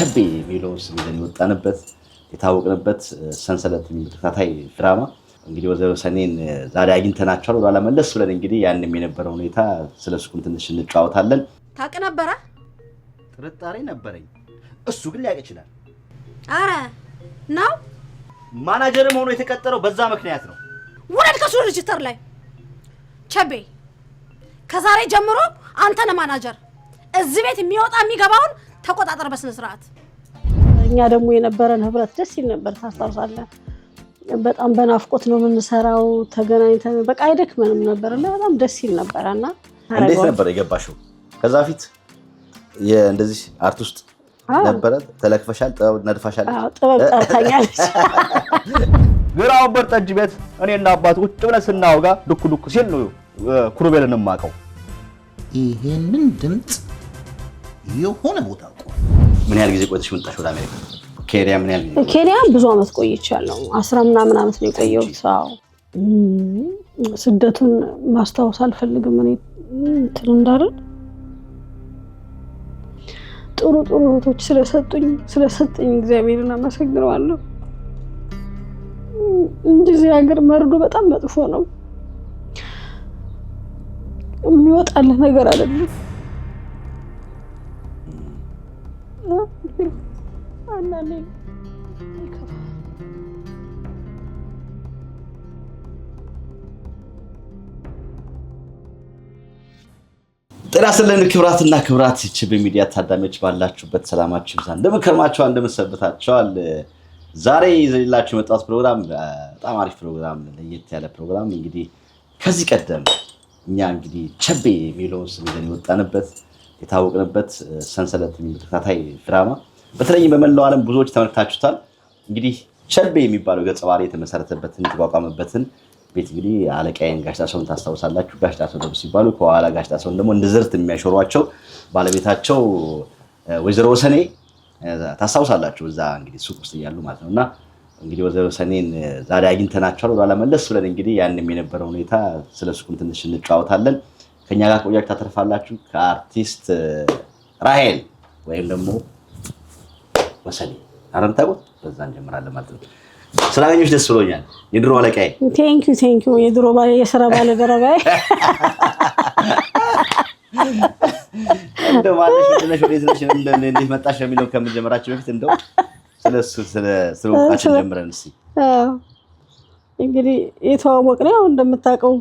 ቸቤ የሚለውን ስም ይዘን የወጣንበት የታወቅንበት ሰንሰለት ተከታታይ ድራማ እንግዲህ ወዘሮ ሰኔን ዛሬ አግኝተናቸዋል። ወደ ኋላ መለስ ብለን እንግዲህ ያንንም የነበረው ሁኔታ ስለሱም ትንሽ እንጫወታለን። ታውቅ ነበረ? ጥርጣሬ ነበረኝ። እሱ ግን ሊያውቅ ይችላል። አረ ነው ማናጀርም ሆኖ የተቀጠረው በዛ ምክንያት ነው። ውረድ ከሱ ሬጅስተር ላይ ቸቤ። ከዛሬ ጀምሮ አንተ ነህ ማናጀር። እዚህ ቤት የሚወጣ የሚገባውን ተቆጣጠር በስነ ስርዓት። እኛ ደግሞ የነበረን ህብረት ደስ ይል ነበር። ታስታውሳለህ? በጣም በናፍቆት ነው የምንሰራው። ተገናኝተን በቃ አይደክመንም ነበርና በጣም ደስ ይል ነበርና እንዴት ነበር የገባሽው? ከዛ ፊት እንደዚህ አርት ውስጥ ነበር ተለክፈሻል? ጥበብ ነድፋሻል? አዎ ጥበብ ጠርታኛለች። ግራው በርጠጅ ቤት እኔና አባቱ ቁጭ ብለን ስናወጋ ዱክ ዱክ ሲል ነው ኩሩቤልን ማቀው። ይሄንን ድምጽ የሆነ ቦታ አውቀው። ምን ያህል ጊዜ ቆይተሽ መጣሽ ወደ አሜሪካ? ኬንያ ምን ያህል? ኬንያ ብዙ አመት ቆይቻለሁ። 10 ምናምን አመት ነው የቆየሁት። አዎ ስደቱን ማስታወስ አልፈልግም። እኔ እንትን እንዳልል ጥሩ እህቶች ስለሰጡኝ እግዚአብሔርን አመሰግነዋለሁ። እንደዚህ ሀገር መርዶ በጣም መጥፎ ነው። የሚወጣልህ ነገር አይደለም። ጤና ይስጥልን ክብራትና ክብራት ቸቤ ሚዲያ ታዳሚዎች ባላችሁበት ሰላማችሁ ይብዛ። እንደምከርማችኋል፣ እንደምሰብታችኋል። ዛሬ ይዘላችሁ የመጣሁት ፕሮግራም በጣም አሪፍ ፕሮግራም፣ ለየት ያለ ፕሮግራም። እንግዲህ ከዚህ ቀደም እኛ እንግዲህ ቸቤ የሚለውን ስም ይዘን የወጣንበት የታወቅንበት ሰንሰለት ተከታታይ ድራማ በተለይ በመላው ዓለም ብዙዎች ተመልክታችሁታል። እንግዲህ ቸቤ የሚባለው ገጸ ባህሪ የተመሰረተበትን የተቋቋመበትን ቤት እንግዲህ አለቃዬን ጋሽ ጣሰውን ታስታውሳላችሁ። ጋሽ ጣሰው ደግሞ ሲባሉ ከኋላ ጋሽ ጣሰውን ደግሞ እንደ ዝርት የሚያሾሯቸው ባለቤታቸው ወይዘሮ ሰኔ ታስታውሳላችሁ። እዛ እንግዲህ ሱቅ ውስጥ እያሉ ማለት ነውና እንግዲህ ወይዘሮ ሰኔን ዛሬ አግኝተናቸዋል። ወደ ኋላ መለስ ብለን እንግዲህ ያንንም የነበረው ሁኔታ ስለሱም ትንሽ እንጫወታለን። ከኛ ጋር ቆያችሁ ታተርፋላችሁ። ከአርቲስት ራሄል ወይም ደግሞ ወሰኔ አረንታውት በዛ እንጀምራለን ማለት ነው። ስላገኘሁሽ ደስ ብሎኛል። የድሮ አለቃዬ ቴንክ ዩ የድሮ የሥራ ባለደረባዬ እንደው ማለት ነው እንዴት መጣሽ የሚለው ከመጀመራችን በፊት እንደው ስለሱ ጀምረን እስኪ። እንግዲህ የተዋወቅነው እንደምታውቀው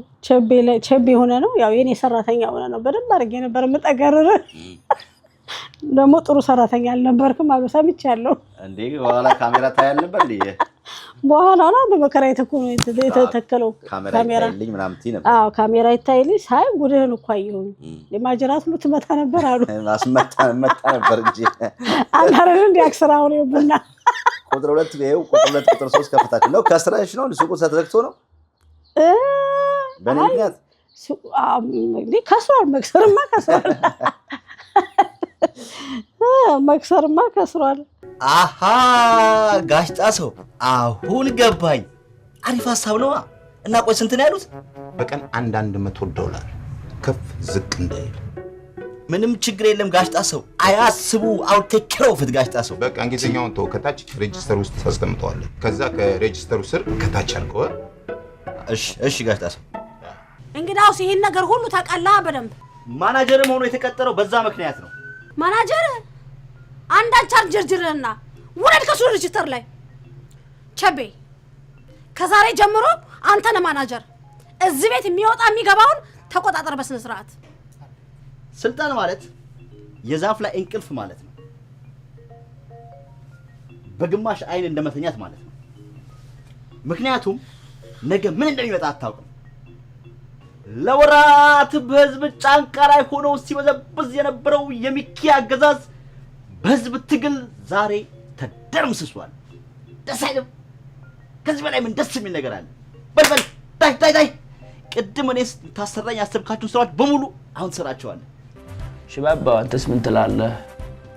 ቸቤ ሆነ ነው። ያው የኔ ሰራተኛ ሆነ ነው። በደንብ አድርጌ ነበር የምጠገርር። ደግሞ ጥሩ ሰራተኛ አልነበርክም አሉ ሰምቻለሁ። እንዴ በኋላ ካሜራ ታያል ነበር እንዴ? በኋላ ነው በመከራ የተተከለው ካሜራ ይልኝ ምናምን ትይ ነበር። አዎ ካሜራ ይታይልኝ ሳይ ጉድህን እኮ አየሁኝ። ለማጀራት ሁሉ ትመታ ነበር አሉ። ማስመታ ነበር እንጂ አላረን እንዴ አክስራው ነው ቡና ቁጥር 2 በይው ቁጥር 2 ቁጥር 3 ከፈታች ነው። ከስራሽ ነው ሱቁ ተዘግቶ ነው በእኔት ከስሯል። መክሰርማ ከስሯል። አሃ ጋሽ ጣሰው አሁን ገባኝ። አሪፍ ሐሳብ ነው። እና ቆይ ስንት ነው ያሉት? በቀን $100 ከፍ ዝቅ እንዳይል። ምንም ችግር የለም ጋሽ ጣሰው። አያስቡ አው ቴክ ኬር ኦፍ ጋሽ ጣሰው። በቃ እንግሊዝኛውን ተው። ከታች ሬጂስተር ውስጥ ታስቀምጠዋለህ። ከዛ ከሬጂስተሩ ስር ከታች አልከው። እሺ ጋሽ ጣሰው። እንግዳውስ ይሄን ነገር ሁሉ ታውቃላ በደንብ። ማናጀርም ሆኖ የተቀጠረው በዛ ምክንያት ነው። ማናጀር አንዳች አርጀርጅርና ውረድ ከሱ ሬጅስተር ላይ ቸቤ። ከዛሬ ጀምሮ አንተ ነህ ማናጀር። እዚህ ቤት የሚወጣ የሚገባውን ተቆጣጠር በስነ ስርዓት። ስልጣን ማለት የዛፍ ላይ እንቅልፍ ማለት ነው። በግማሽ አይን እንደመተኛት ማለት ነው። ምክንያቱም ነገ ምን እንደሚመጣ አታውቅም። ለወራት በህዝብ ጫንቃ ላይ ሆኖ ሲበዘብዝ የነበረው የሚኪ አገዛዝ በህዝብ ትግል ዛሬ ተደርምስሷል። ደስ አይልም? ከዚህ በላይ ምን ደስ የሚል ነገር አለ? በልበል ታይ ቅድም እኔ ታሰራኝ ያሰብካችሁን ስራዎች በሙሉ አሁን ትሰራቸዋለህ። ሽባባው አንተስ ምን ትላለህ?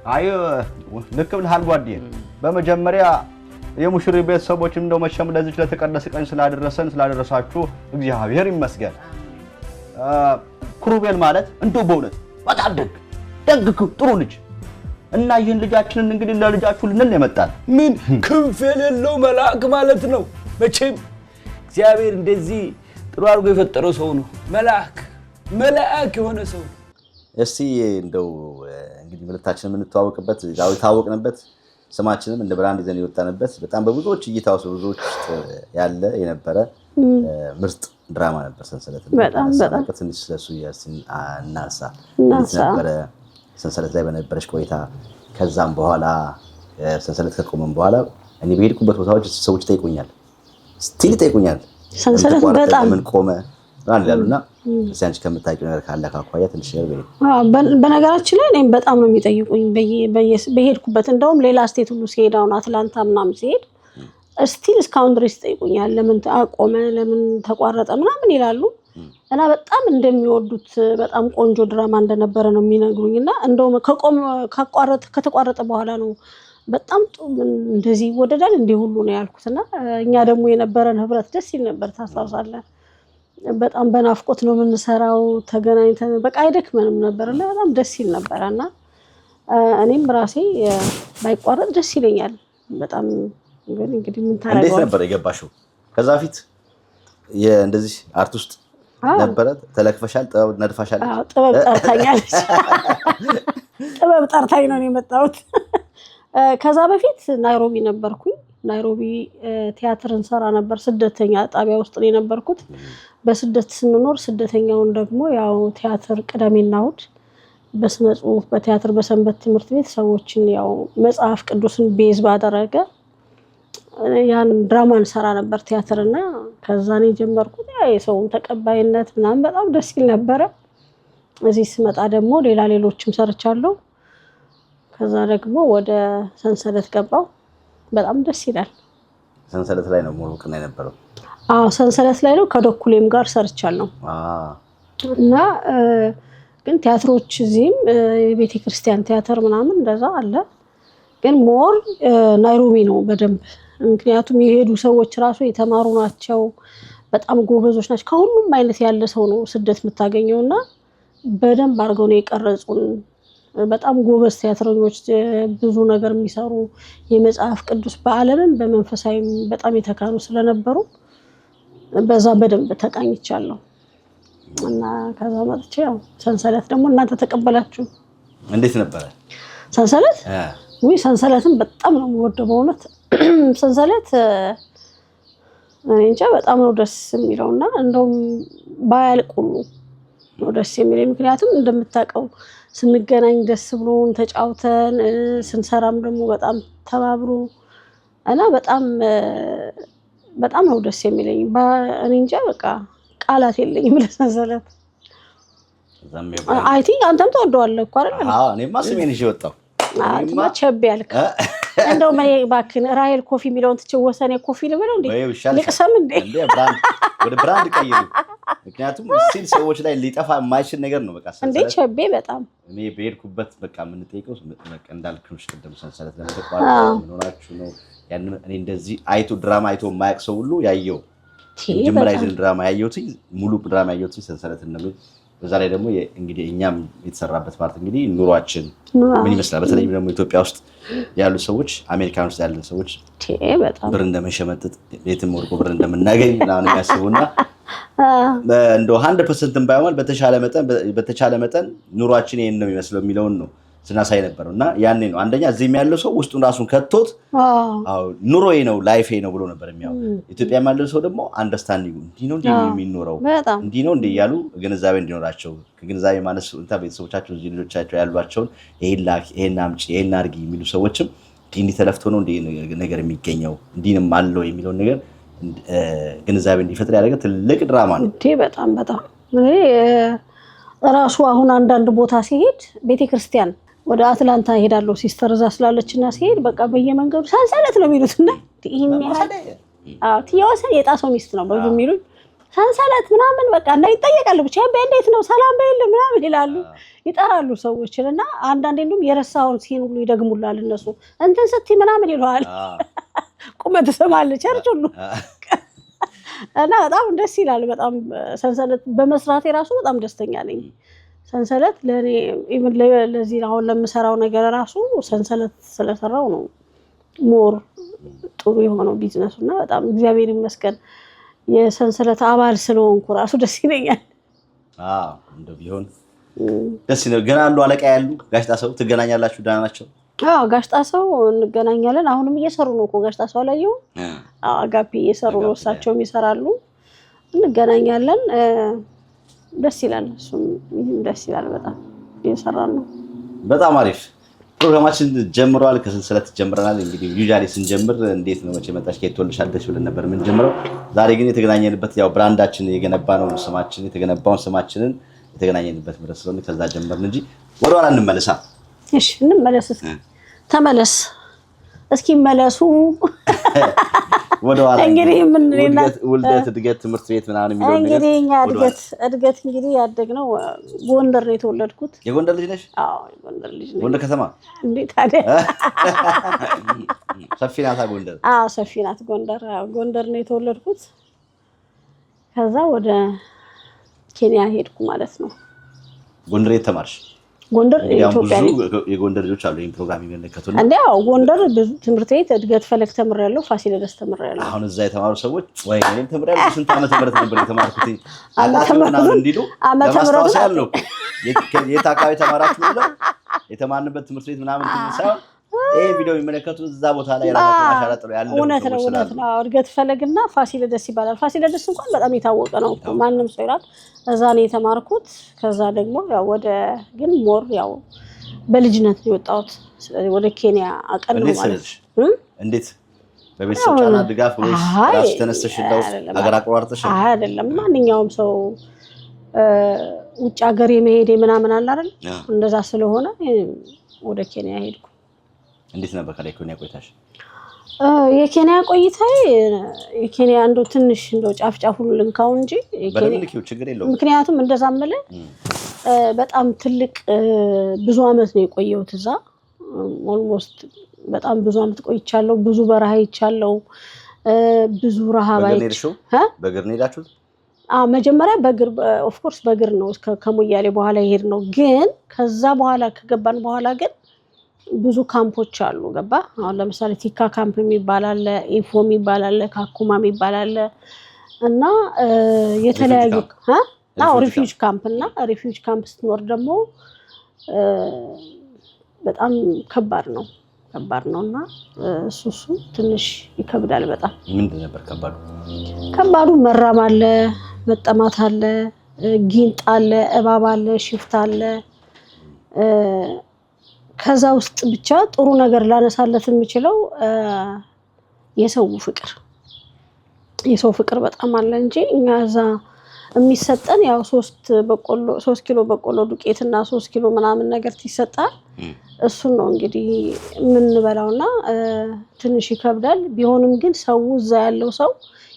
አይ ልክ ብለሃል ጓዴ። በመጀመሪያ የሙሽሪ ቤተሰቦችም እንደው መቼም ለዚህ ለተቀደሰ ቀን ስላደረሳችሁ እግዚአብሔር ይመስገን። ኩሩቤል ማለት እንደው በእውነት በጣም ደግ ጥሩ ልጅ እና ይህን ልጃችንን እንግዲህ ለልጃችሁ ልንል የመጣን ምን ክንፍ የሌለው መልአክ ማለት ነው። መቼም እግዚአብሔር እንደዚህ ጥሩ አድርጎ የፈጠረው ሰው ነው። መልአክ የሆነ ሰው። እስቲ እንደው እንግዲህ ሁለታችንም የምንተዋወቅበት ያው የታወቅንበት ስማችንም እንደ ብራንድ ይዘን የወጣንበት በጣም በብዙዎች እይታው ብዙዎች ያለ የነበረ ምርጥ ድራማ ነበር ሰንሰለት። በጣም ትንሽ ስለሱ እናንሳ ነበረ ሰንሰለት ላይ በነበረች ቆይታ። ከዛም በኋላ ሰንሰለት ከቆመን በኋላ እኔ በሄድኩበት ቦታዎች ሰዎች ይጠይቁኛል፣ ስቲል ይጠይቁኛል ሰንሰለት በጣም ምን ቆመ ማለት ያሉና ሲያንቺ ከምታውቂው ነገር ካለ ካኳያ ትንሽ ነገር በነገራችን ላይ እኔም በጣም ነው የሚጠይቁኝ በሄድኩበት። እንደውም ሌላ ስቴት ሁሉ ሲሄድ አሁን አትላንታ ምናምን ሲሄድ ስቲል እስካሁን ድረስ ይጠይቁኛል፣ ለምን አቆመ ለምን ተቋረጠ ምናምን ይላሉ። እና በጣም እንደሚወዱት በጣም ቆንጆ ድራማ እንደነበረ ነው የሚነግሩኝና እንደውም ከተቋረጠ በኋላ ነው በጣም እንደዚህ ይወደዳል እንደ ሁሉ ነው ያልኩትና እኛ ደግሞ የነበረን ህብረት ደስ ይል ነበር። ታስታውሳለህ? በጣም በናፍቆት ነው የምንሰራው፣ ተገናኝተን በቃ አይደክመንም ነበርና በጣም ደስ ይል ነበርና እኔም ራሴ ባይቋረጥ ደስ ይለኛል በጣም። እንግዲህ ምን ታረጋው? እንዴት ነበር የገባሽው? ከዛ ፊት እንደዚህ አርት ውስጥ ነበረ ተለክፈሻል? ጥበብ ነድፋሻል? አዎ ጥበብ ጠርታኛለች። ጥበብ ጠርታኝ ነው የመጣሁት። ከዛ በፊት ናይሮቢ ነበርኩኝ። ናይሮቢ ቲያትር እንሰራ ነበር። ስደተኛ ጣቢያ ውስጥ ነው የነበርኩት። በስደት ስንኖር ስደተኛውን ደግሞ ያው ቲያትር ቅዳሜና እሑድ በስነ ጽሁፍ በቲያትር በሰንበት ትምህርት ቤት ሰዎችን ያው መጽሐፍ ቅዱስን ቤዝ ባደረገ ያን ድራማ እንሰራ ነበር ቲያትርና ከዛ ነው የጀመርኩት። የሰውን ተቀባይነት ምናምን በጣም ደስ ይል ነበረ። እዚህ ስመጣ ደግሞ ሌሎችም ሰርቻለሁ። ከዛ ደግሞ ወደ ሰንሰለት ገባው። በጣም ደስ ይላል። ሰንሰለት ላይ ነው ሙሉቅና የነበረው? አዎ ሰንሰለት ላይ ነው። ከዶኩሌም ጋር ሰርቻለሁ። እና ግን ቲያትሮች እዚህም የቤተ ክርስቲያን ቲያትር ምናምን እንደዛ አለ። ግን ሞር ናይሮቢ ነው በደንብ። ምክንያቱም የሄዱ ሰዎች ራሱ የተማሩ ናቸው፣ በጣም ጎበዞች ናቸው። ከሁሉም አይነት ያለ ሰው ነው ስደት የምታገኘውና በደንብ አድርገው ነው የቀረጹን። በጣም ጎበዝ ቲያትረኞች፣ ብዙ ነገር የሚሰሩ የመጽሐፍ ቅዱስ በዓለምም በመንፈሳዊም በጣም የተካኑ ስለነበሩ በዛ በደንብ ተቃኝቻለሁ። እና ከዛ መጥቼ ያው ሰንሰለት ደግሞ እናንተ ተቀበላችሁ። እንዴት ነበረ ሰንሰለት? ወይ ሰንሰለትን በጣም ነው የምወደው በእውነት። ሰንሰለት እንጃ በጣም ነው ደስ የሚለውና እንደውም ባያልቅ ሁሉ ነው ደስ የሚለኝ። ምክንያቱም እንደምታውቀው ስንገናኝ ደስ ብሎን ተጫውተን ስንሰራም ደግሞ በጣም ተባብሮ እና በጣም ነው ደስ የሚለኝ። እኔ እንጃ በቃ ቃላት የለኝም ለሰንሰለት። አይ ቲንክ አንተም ተወደዋለህ እኮ አይደል? አዎ እኔማ ስሜን ይዤ ወጣሁ። አትማ ቸቤ ያልክ እንደው ማይ ባክን ራሄል ኮፊ የሚለውን ትቼ ወሰኔ ኮፊ ልበለው እንዴ? ልቅሰም እንዴ? ወደ ብራንድ ቀይሩ። ምክንያቱም ሲል ሰዎች ላይ ሊጠፋ የማይችል ነገር ነው። በቃ እንዴ ቸቤ በጣም እኔ በሄድኩበት በቃ የምንጠይቀው በቃ እንዳልኩሽ ቅድም ሰንሰለት ለምትቋረጥ ምን ሆናችሁ ነው? ያን እኔ እንደዚህ አይቶ ድራማ አይቶ የማያውቅ ሰው ሁሉ ያየው መጀመሪያ ይዘን ድራማ ያየሁት ሙሉ ድራማ ያየሁት ሰንሰለት ነው። በዛ ላይ ደግሞ እንግዲህ እኛም የተሰራበት ፓርት እንግዲህ ኑሯችን ምን ይመስላል፣ በተለይ ደግሞ ኢትዮጵያ ውስጥ ያሉ ሰዎች አሜሪካን ውስጥ ያሉ ሰዎች ብር እንደመሸመጥጥ ቤትም ወርቆ ብር እንደምናገኝ ምናምን የሚያስቡና እንደው 100% ባይሆን በተቻለ መጠን ኑሯችን ይሄን ነው የሚመስለው የሚለውን ነው ስናሳይ ነበርና እና ያኔ ነው አንደኛ እዚህም ያለው ሰው ውስጡን ራሱን ከቶት ኑሮዬ ነው ላይፌ ነው ብሎ ነበር የሚያው። ኢትዮጵያ ያለው ሰው ደግሞ አንደርስታንዲንግ እንዲህ ነው የሚኖረው እንዲህ ነው እንደ ያሉ ግንዛቤ እንዲኖራቸው ከግንዛቤ ማነስ ቤተሰቦቻቸው እዚህ ልጆቻቸው ያሏቸውን ይሄን አምጪ ይሄን አድርጊ የሚሉ ሰዎችም እንዲህ ተለፍቶ ነው እንዲህ ነገር የሚገኘው እንዲህም አለው የሚለውን ነገር ግንዛቤ እንዲፈጥር ያደረገ ትልቅ ድራማ ነው። በጣም ራሱ አሁን አንዳንድ ቦታ ሲሄድ ቤተክርስቲያን ወደ አትላንታ ሄዳለሁ ሲስተር እዛ ስላለችና ሲሄድ በቃ በየመንገዱ ሰንሰለት ነው የሚሉትና ይሄን ያህል ትየወሰን የጣሰው ሚስት ነው ብዙ የሚሉኝ ሰንሰለት ምናምን በቃ እና ይጠየቃሉ። ብቻ እንዴት ነው ሰላም በይል ምናምን ይላሉ ይጠራሉ ሰዎችንና አንዳንዴ እንደውም የረሳውን ሲን ሁሉ ይደግሙላል እነሱ እንትን ስትይ ምናምን ይሏል። ቁመት ሰማለች ቸርች ሁሉ እና በጣም ደስ ይላል። በጣም ሰንሰለት በመስራቴ ራሱ በጣም ደስተኛ ነኝ። ሰንሰለት ለኔ ኢቭን ለዚህ አሁን ለምሰራው ነገር ራሱ ሰንሰለት ስለሰራው ነው ሞር ጥሩ የሆነው ቢዝነሱና በጣም እግዚአብሔር ይመስገን የሰንሰለት አባል ስለሆንኩ ራሱ ደስ ይለኛል። እንደው ቢሆን ደስ ይላል። ገና አሉ አለቃ ያሉ ጋሽ ጣሰው ትገናኛላችሁ? ደህና ናቸው? ጋሽ ጣሰው እንገናኛለን። አሁንም እየሰሩ ነው እኮ ጋሽ ጣሰው አላየው? አጋፒ እየሰሩ ነው፣ እሳቸውም ይሰራሉ፣ እንገናኛለን። ደስ ይላል፣ እሱም ደስ ይላል። በጣም እየሰራን ነው። በጣም አሪፍ ፕሮግራማችን ጀምሯል። ከሰንሰለት ጀምረናል። እንግዲህ ዩዛሊ ስንጀምር እንዴት ነው መቼ መጣሽ ከየት ተወልደሻለሽ ብለን ነበር ምን ጀምረው። ዛሬ ግን የተገናኘንበት ያው ብራንዳችን የገነባነው ስማችን የተገነባውን ስማችንን የተገናኘንበት ምድረስ ስለሆነ ከዛ ጀመርን እንጂ ወደ ኋላ እንመለሳ። እሺ እንመለስ። ተመለስ እስኪ መለሱ ወደ ኋላ እንግዲህ ምን ውልደት እድገት ትምህርት ቤት ምናምን የሚለው ነገር እንግዲህ እኛ እድገት እንግዲህ ያደግነው ጎንደር ነው የተወለድኩት። የጎንደር ልጅ ነሽ? አዎ የጎንደር ልጅ ነኝ። ጎንደር ከተማ እንዴ ታዲያ ሰፊ ናት ጎንደር? አዎ ሰፊ ናት ጎንደር። ጎንደር ነው የተወለድኩት። ከዛ ወደ ኬንያ ሄድኩ ማለት ነው። ጎንደር የት ተማርሽ? ጎንደር ኢትዮጵያ ብዙ የጎንደር ልጆች አሉ ይሄን ፕሮግራም የሚመለከቱና እንዴው ጎንደር ብዙ ትምህርት ቤት እድገት ፈለክ ተምሬያለሁ፣ ፋሲለደስ ተምሬያለሁ። አሁን እዛ የተማሩ ሰዎች ወይ እኔም ተምሬያለሁ ስንት ዓመት ምህረት ነበር የተማርኩት አላተምና እንዲሉ ለማስታወስ ያለው የት አካባቢ ተማራችሁ ብለው የተማርንበት ትምህርት ቤት ምናምን ትንሳው ይሄ ቪዲዮ የሚመለከቱ እዛ ቦታ ላይ ራሳቸው አሻራ ጥሎ ያለው እውነት ነው። እድገት ፈለግና ፋሲለደስ ይባላል። ፋሲለደስ እንኳን በጣም የታወቀ ነው እኮ ማንም ሰው ይላል። እዛ ነው የተማርኩት። ከዛ ደግሞ ያው ወደ ግን ሞር ያው በልጅነት ነው የወጣሁት። ስለዚህ ወደ ኬንያ አቀንኩ ማለት ነው። እንዴት በቤተሰብ ጫና ድጋፍ ወይስ ራስ ተነስተሽ እንደው አገር አቋርጠሽ? አይደለም ማንኛውም ሰው ውጭ ሀገር የመሄድ ምናምን አለ አይደል? እንደዛ ስለሆነ ወደ ኬንያ ሄድኩ። እንዴት ነበር ከኬንያ ቆይታሽ? የኬንያ ቆይታዬ የኬንያ እንደው ትንሽ እንደው ጫፍጫፉን ልንካው እንጂ በደልክው ችግር የለውም። ምክንያቱም እንደዛ መለ በጣም ትልቅ ብዙ አመት ነው የቆየሁት እዛ። ኦልሞስት በጣም ብዙ አመት ቆይቻለሁ። ብዙ በረሃ ይቻለሁ። ብዙ ረሃብ አይቻለሁ። በእግር ነው የሄዳችሁት? መጀመሪያ በእግር ኦፍ ኮርስ በእግር ነው ከሞያሌ በኋላ ይሄድ ነው። ግን ከዛ በኋላ ከገባን በኋላ ግን ብዙ ካምፖች አሉ ገባ። አሁን ለምሳሌ ቲካ ካምፕ የሚባል አለ፣ ኢፎ የሚባል አለ፣ ካኩማ የሚባል አለ እና የተለያዩ ሪፊውጅ ካምፕ እና ሪፊውጅ ካምፕ ስትኖር ደግሞ በጣም ከባድ ነውና እሱ ትንሽ ይከብዳል በጣም። ምንድን ነበር ከባዱ? ከባዱ መራብ አለ፣ መጠማት አለ፣ ጊንጥ አለ፣ እባብ አለ፣ ሽፍታ አለ። ከዛ ውስጥ ብቻ ጥሩ ነገር ላነሳለት የሚችለው የሰው ፍቅር በጣም አለ እንጂ እኛ እዛ የሚሰጠን ያው 3 ኪሎ በቆሎ ዱቄትና 3 ኪሎ ምናምን ነገር ይሰጣል። እሱን ነው እንግዲህ የምንበላውና ትንሽ ይከብዳል። ቢሆንም ግን ሰው እዛ ያለው ሰው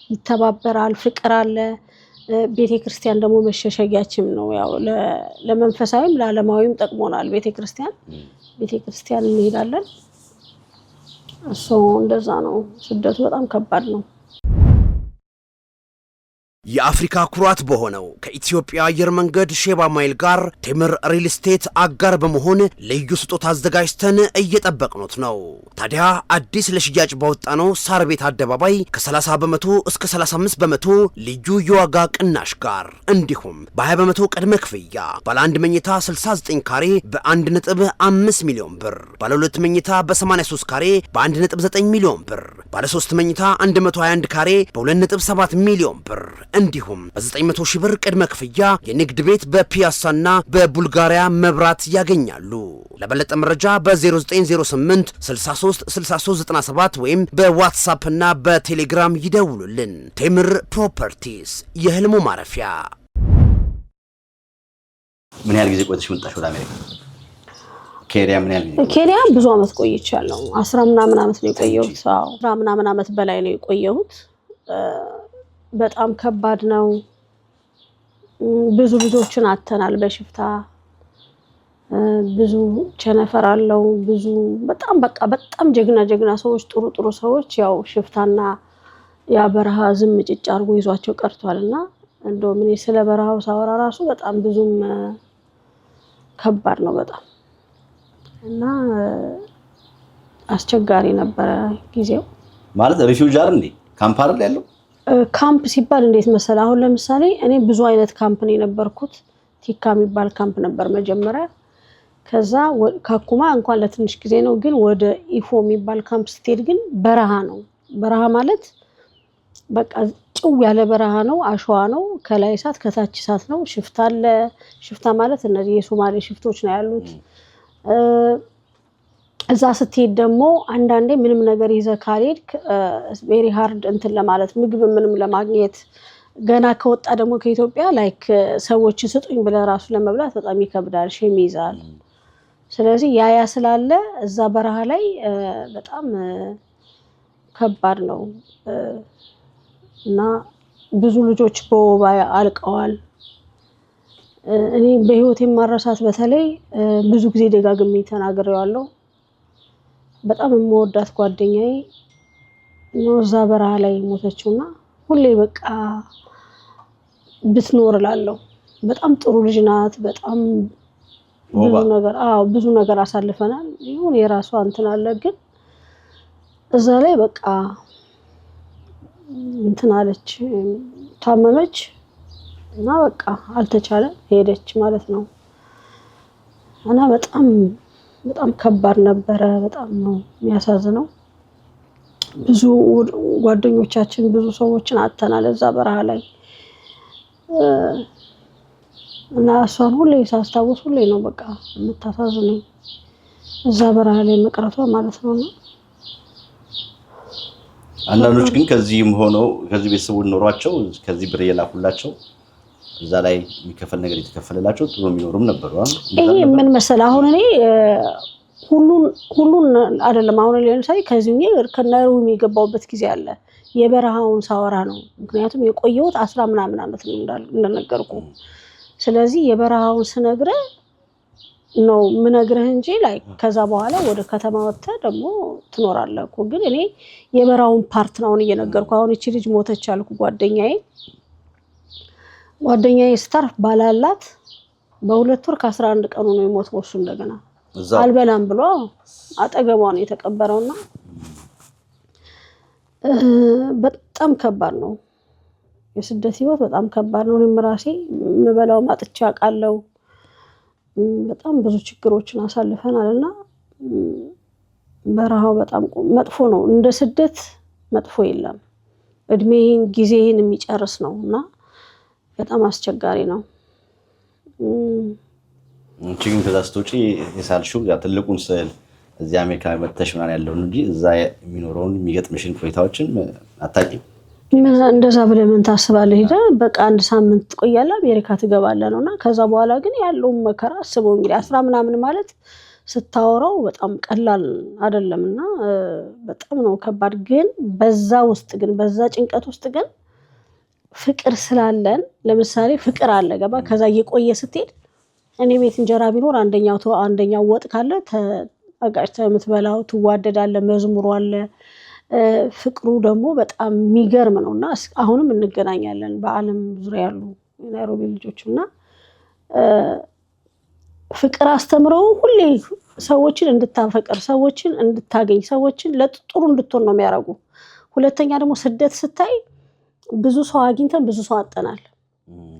ይተባበራል፣ ፍቅር አለ። ቤተክርስቲያን ደግሞ መሸሸጊያችን ነው። ያው ለመንፈሳዊም ለዓለማዊም ጠቅሞናል። ቤተክርስቲያን እንሄዳለን። እሱ እንደዛ ነው። ስደቱ በጣም ከባድ ነው። የአፍሪካ ኩራት በሆነው ከኢትዮጵያ አየር መንገድ ሼባ ማይል ጋር ቴምር ሪል ስቴት አጋር በመሆን ልዩ ስጦታ አዘጋጅተን እየጠበቅኑት ነው። ታዲያ አዲስ ለሽያጭ ባወጣነው ሳር ቤት አደባባይ ከ30 በመቶ እስከ 35 በመቶ ልዩ የዋጋ ቅናሽ ጋር እንዲሁም በ20 በመቶ ቅድመ ክፍያ ባለ 1 መኝታ 69 ካሬ በ1.5 ሚሊዮን ብር፣ ባለ 2 መኝታ በ83 ካሬ በ1.9 ሚሊዮን ብር፣ ባለ 3 መኝታ 121 ካሬ በ2.7 ሚሊዮን ብር እንዲሁም በ900 ሺህ ብር ቅድመ ክፍያ የንግድ ቤት በፒያሳና በቡልጋሪያ መብራት ያገኛሉ። ለበለጠ መረጃ በ0908 63 6397 ወይም በዋትስአፕ እና በቴሌግራም ይደውሉልን። ቴምር ፕሮፐርቲስ የህልሙ ማረፊያ። ምን ያህል ጊዜ ቆይተሽ መጣሽ ወደ አሜሪካ? ኬንያ ምን ያህል ጊዜ? ኬንያ ብዙ አመት ቆይቻለሁ። 10 ምናምን አመት ነው የቆየሁት። 10 ምናምን አመት በላይ ነው የቆየሁት። በጣም ከባድ ነው። ብዙ ልጆችን አተናል በሽፍታ ብዙ ቸነፈር አለው። ብዙ በጣም ጀግና ሰዎች ጥሩ ሰዎች ያው ሽፍታና ያ በረሃ ዝም ጭጭ አርጎ ይዟቸው ቀርቷልና እንደው ምን ስለ በረሃው ሳወራ ራሱ በጣም ብዙም ከባድ ነው በጣም እና አስቸጋሪ ነበረ ጊዜው ማለት ሪፊውጂ አይደል እንዴ ካምፕ አይደል ያለው ካምፕ ሲባል እንዴት መሰለ አሁን ለምሳሌ እኔ ብዙ አይነት ካምፕ ነው የነበርኩት ቲካ የሚባል ካምፕ ነበር መጀመሪያ ከዛ ካኩማ እንኳን ለትንሽ ጊዜ ነው ግን ወደ ኢፎ የሚባል ካምፕ ስትሄድ ግን በረሃ ነው በረሃ ማለት በቃ ጭው ያለ በረሃ ነው አሸዋ ነው ከላይ እሳት ከታች እሳት ነው ሽፍታ አለ ሽፍታ ማለት እነዚህ የሶማሌ ሽፍቶች ነው ያሉት እዛ ስትሄድ ደግሞ አንዳንዴ ምንም ነገር ይዘህ ካልሄድክ ቬሪ ሃርድ እንትን ለማለት ምግብ ምንም ለማግኘት ገና ከወጣ ደግሞ ከኢትዮጵያ ላይክ ሰዎች ስጡኝ ብለህ ራሱ ለመብላት በጣም ይከብዳል ሼም ይዛል ስለዚህ ያ ስላለ እዛ በረሃ ላይ በጣም ከባድ ነው እና ብዙ ልጆች በወባ አልቀዋል እኔ በህይወቴ ማረሳት በተለይ ብዙ ጊዜ ደጋግሜ ተናግሬዋለሁ በጣም የምወዳት ጓደኛዬ ነው እዛ በረሃ ላይ ሞተችውና ሁሌ በቃ ብትኖር እላለሁ በጣም ጥሩ ልጅ ናት በጣም ብዙ ነገር አሳልፈናል ይሁን የራሷ እንትን አለ ግን እዛ ላይ በቃ እንትን አለች ታመመች እና በቃ አልተቻለም ሄደች ማለት ነው እና በጣም ከባድ ነበረ በጣም ነው የሚያሳዝነው ብዙ ጓደኞቻችን ብዙ ሰዎችን አጥተናል እዛ በረሃ ላይ እና እሷን ሁሌ ሳስታውስ ሁሌ ነው በቃ የምታሳዝነኝ እዛ በረሃ ላይ መቅረቷ ማለት ነውና አንዳንዶች ግን ከዚህም ሆነው ከዚህ ቤተሰቦች ኖሯቸው ከዚህ ብር የላኩላቸው እዛ ላይ የሚከፈል ነገር የተከፈለላቸው ጥሩ የሚኖርም ነበሩ ይሄ ምን መሰለ አሁን እኔ ሁሉን አይደለም አሁን ለምሳሌ ከዚህኛ ከናይሮቢ የሚገባውበት ጊዜ አለ የበረሃውን ሳወራ ነው ምክንያቱም የቆየሁት 10 ምናምን አመት ነው እንደነገርኩ ስለዚህ የበረሃውን ስነግረ ነው ምነግርህ እንጂ ላይ ከዛ በኋላ ወደ ከተማ ወጥተህ ደግሞ ትኖራለህ እኮ ግን እኔ የበረሃውን ፓርት ነው እየነገርኩ አሁን እቺ ልጅ ሞተች አልኩ ጓደኛዬ ስታርፍ ባላላት በ2 ወር ከ11 ቀኑ ነው የሞተው እሱ እንደገና አልበላም ብሎ አጠገቧ ነው የተቀበረውና በጣም ከባድ ነው የስደት ህይወት በጣም ከባድ ነው እኔም ራሴ ምበላው ማጥቻ አቃለው በጣም ብዙ ችግሮችን አሳልፈናልና በረሃው በጣም መጥፎ ነው እንደ ስደት መጥፎ የለም እድሜን ጊዜን የሚጨርስ ነውና በጣም አስቸጋሪ ነው እንቺን ከዛስቶጪ የሳልሽው ያ ትልቁን ስዕል እዚህ አሜሪካ መተሽ ምናምን ያለው እንጂ እዛ የሚኖረውን የሚገጥምሽን ቆይታዎችን አታውቂም እንደዛ ብለህ ምን ታስባለህ ሄደ በቃ አንድ ሳምንት ትቆያለህ አሜሪካ ትገባለህ ነውና ከዛ በኋላ ግን ያለው መከራ አስበው እንግዲህ 10 ምናምን ማለት ስታወራው በጣም ቀላል አይደለምና በጣም ነው ከባድ ግን በዛ ውስጥ ግን በዛ ጭንቀት ውስጥ ግን ፍቅር ስላለን ለምሳሌ ፍቅር አለ ገባ ከዛ እየቆየ ስትሄድ እኔ ቤት እንጀራ ቢኖር አንደኛው ወጥ ካለ ተጋጭተህ የምትበላው ትዋደዳለህ መዝሙሩ አለ ፍቅሩ ደግሞ በጣም የሚገርም ነውና አሁንም እንገናኛለን በአለም ዙሪያ ያሉ ናይሮቢ ልጆችና ፍቅር አስተምረው ሁሌ ሰዎችን እንድታፈቅር ሰዎችን እንድታገኝ ሰዎችን ለጥሩ እንድትሆን ነው የሚያረጉ ሁለተኛ ደግሞ ስደት ስታይ ብዙ ሰው አግኝተን ብዙ ሰው አጠናል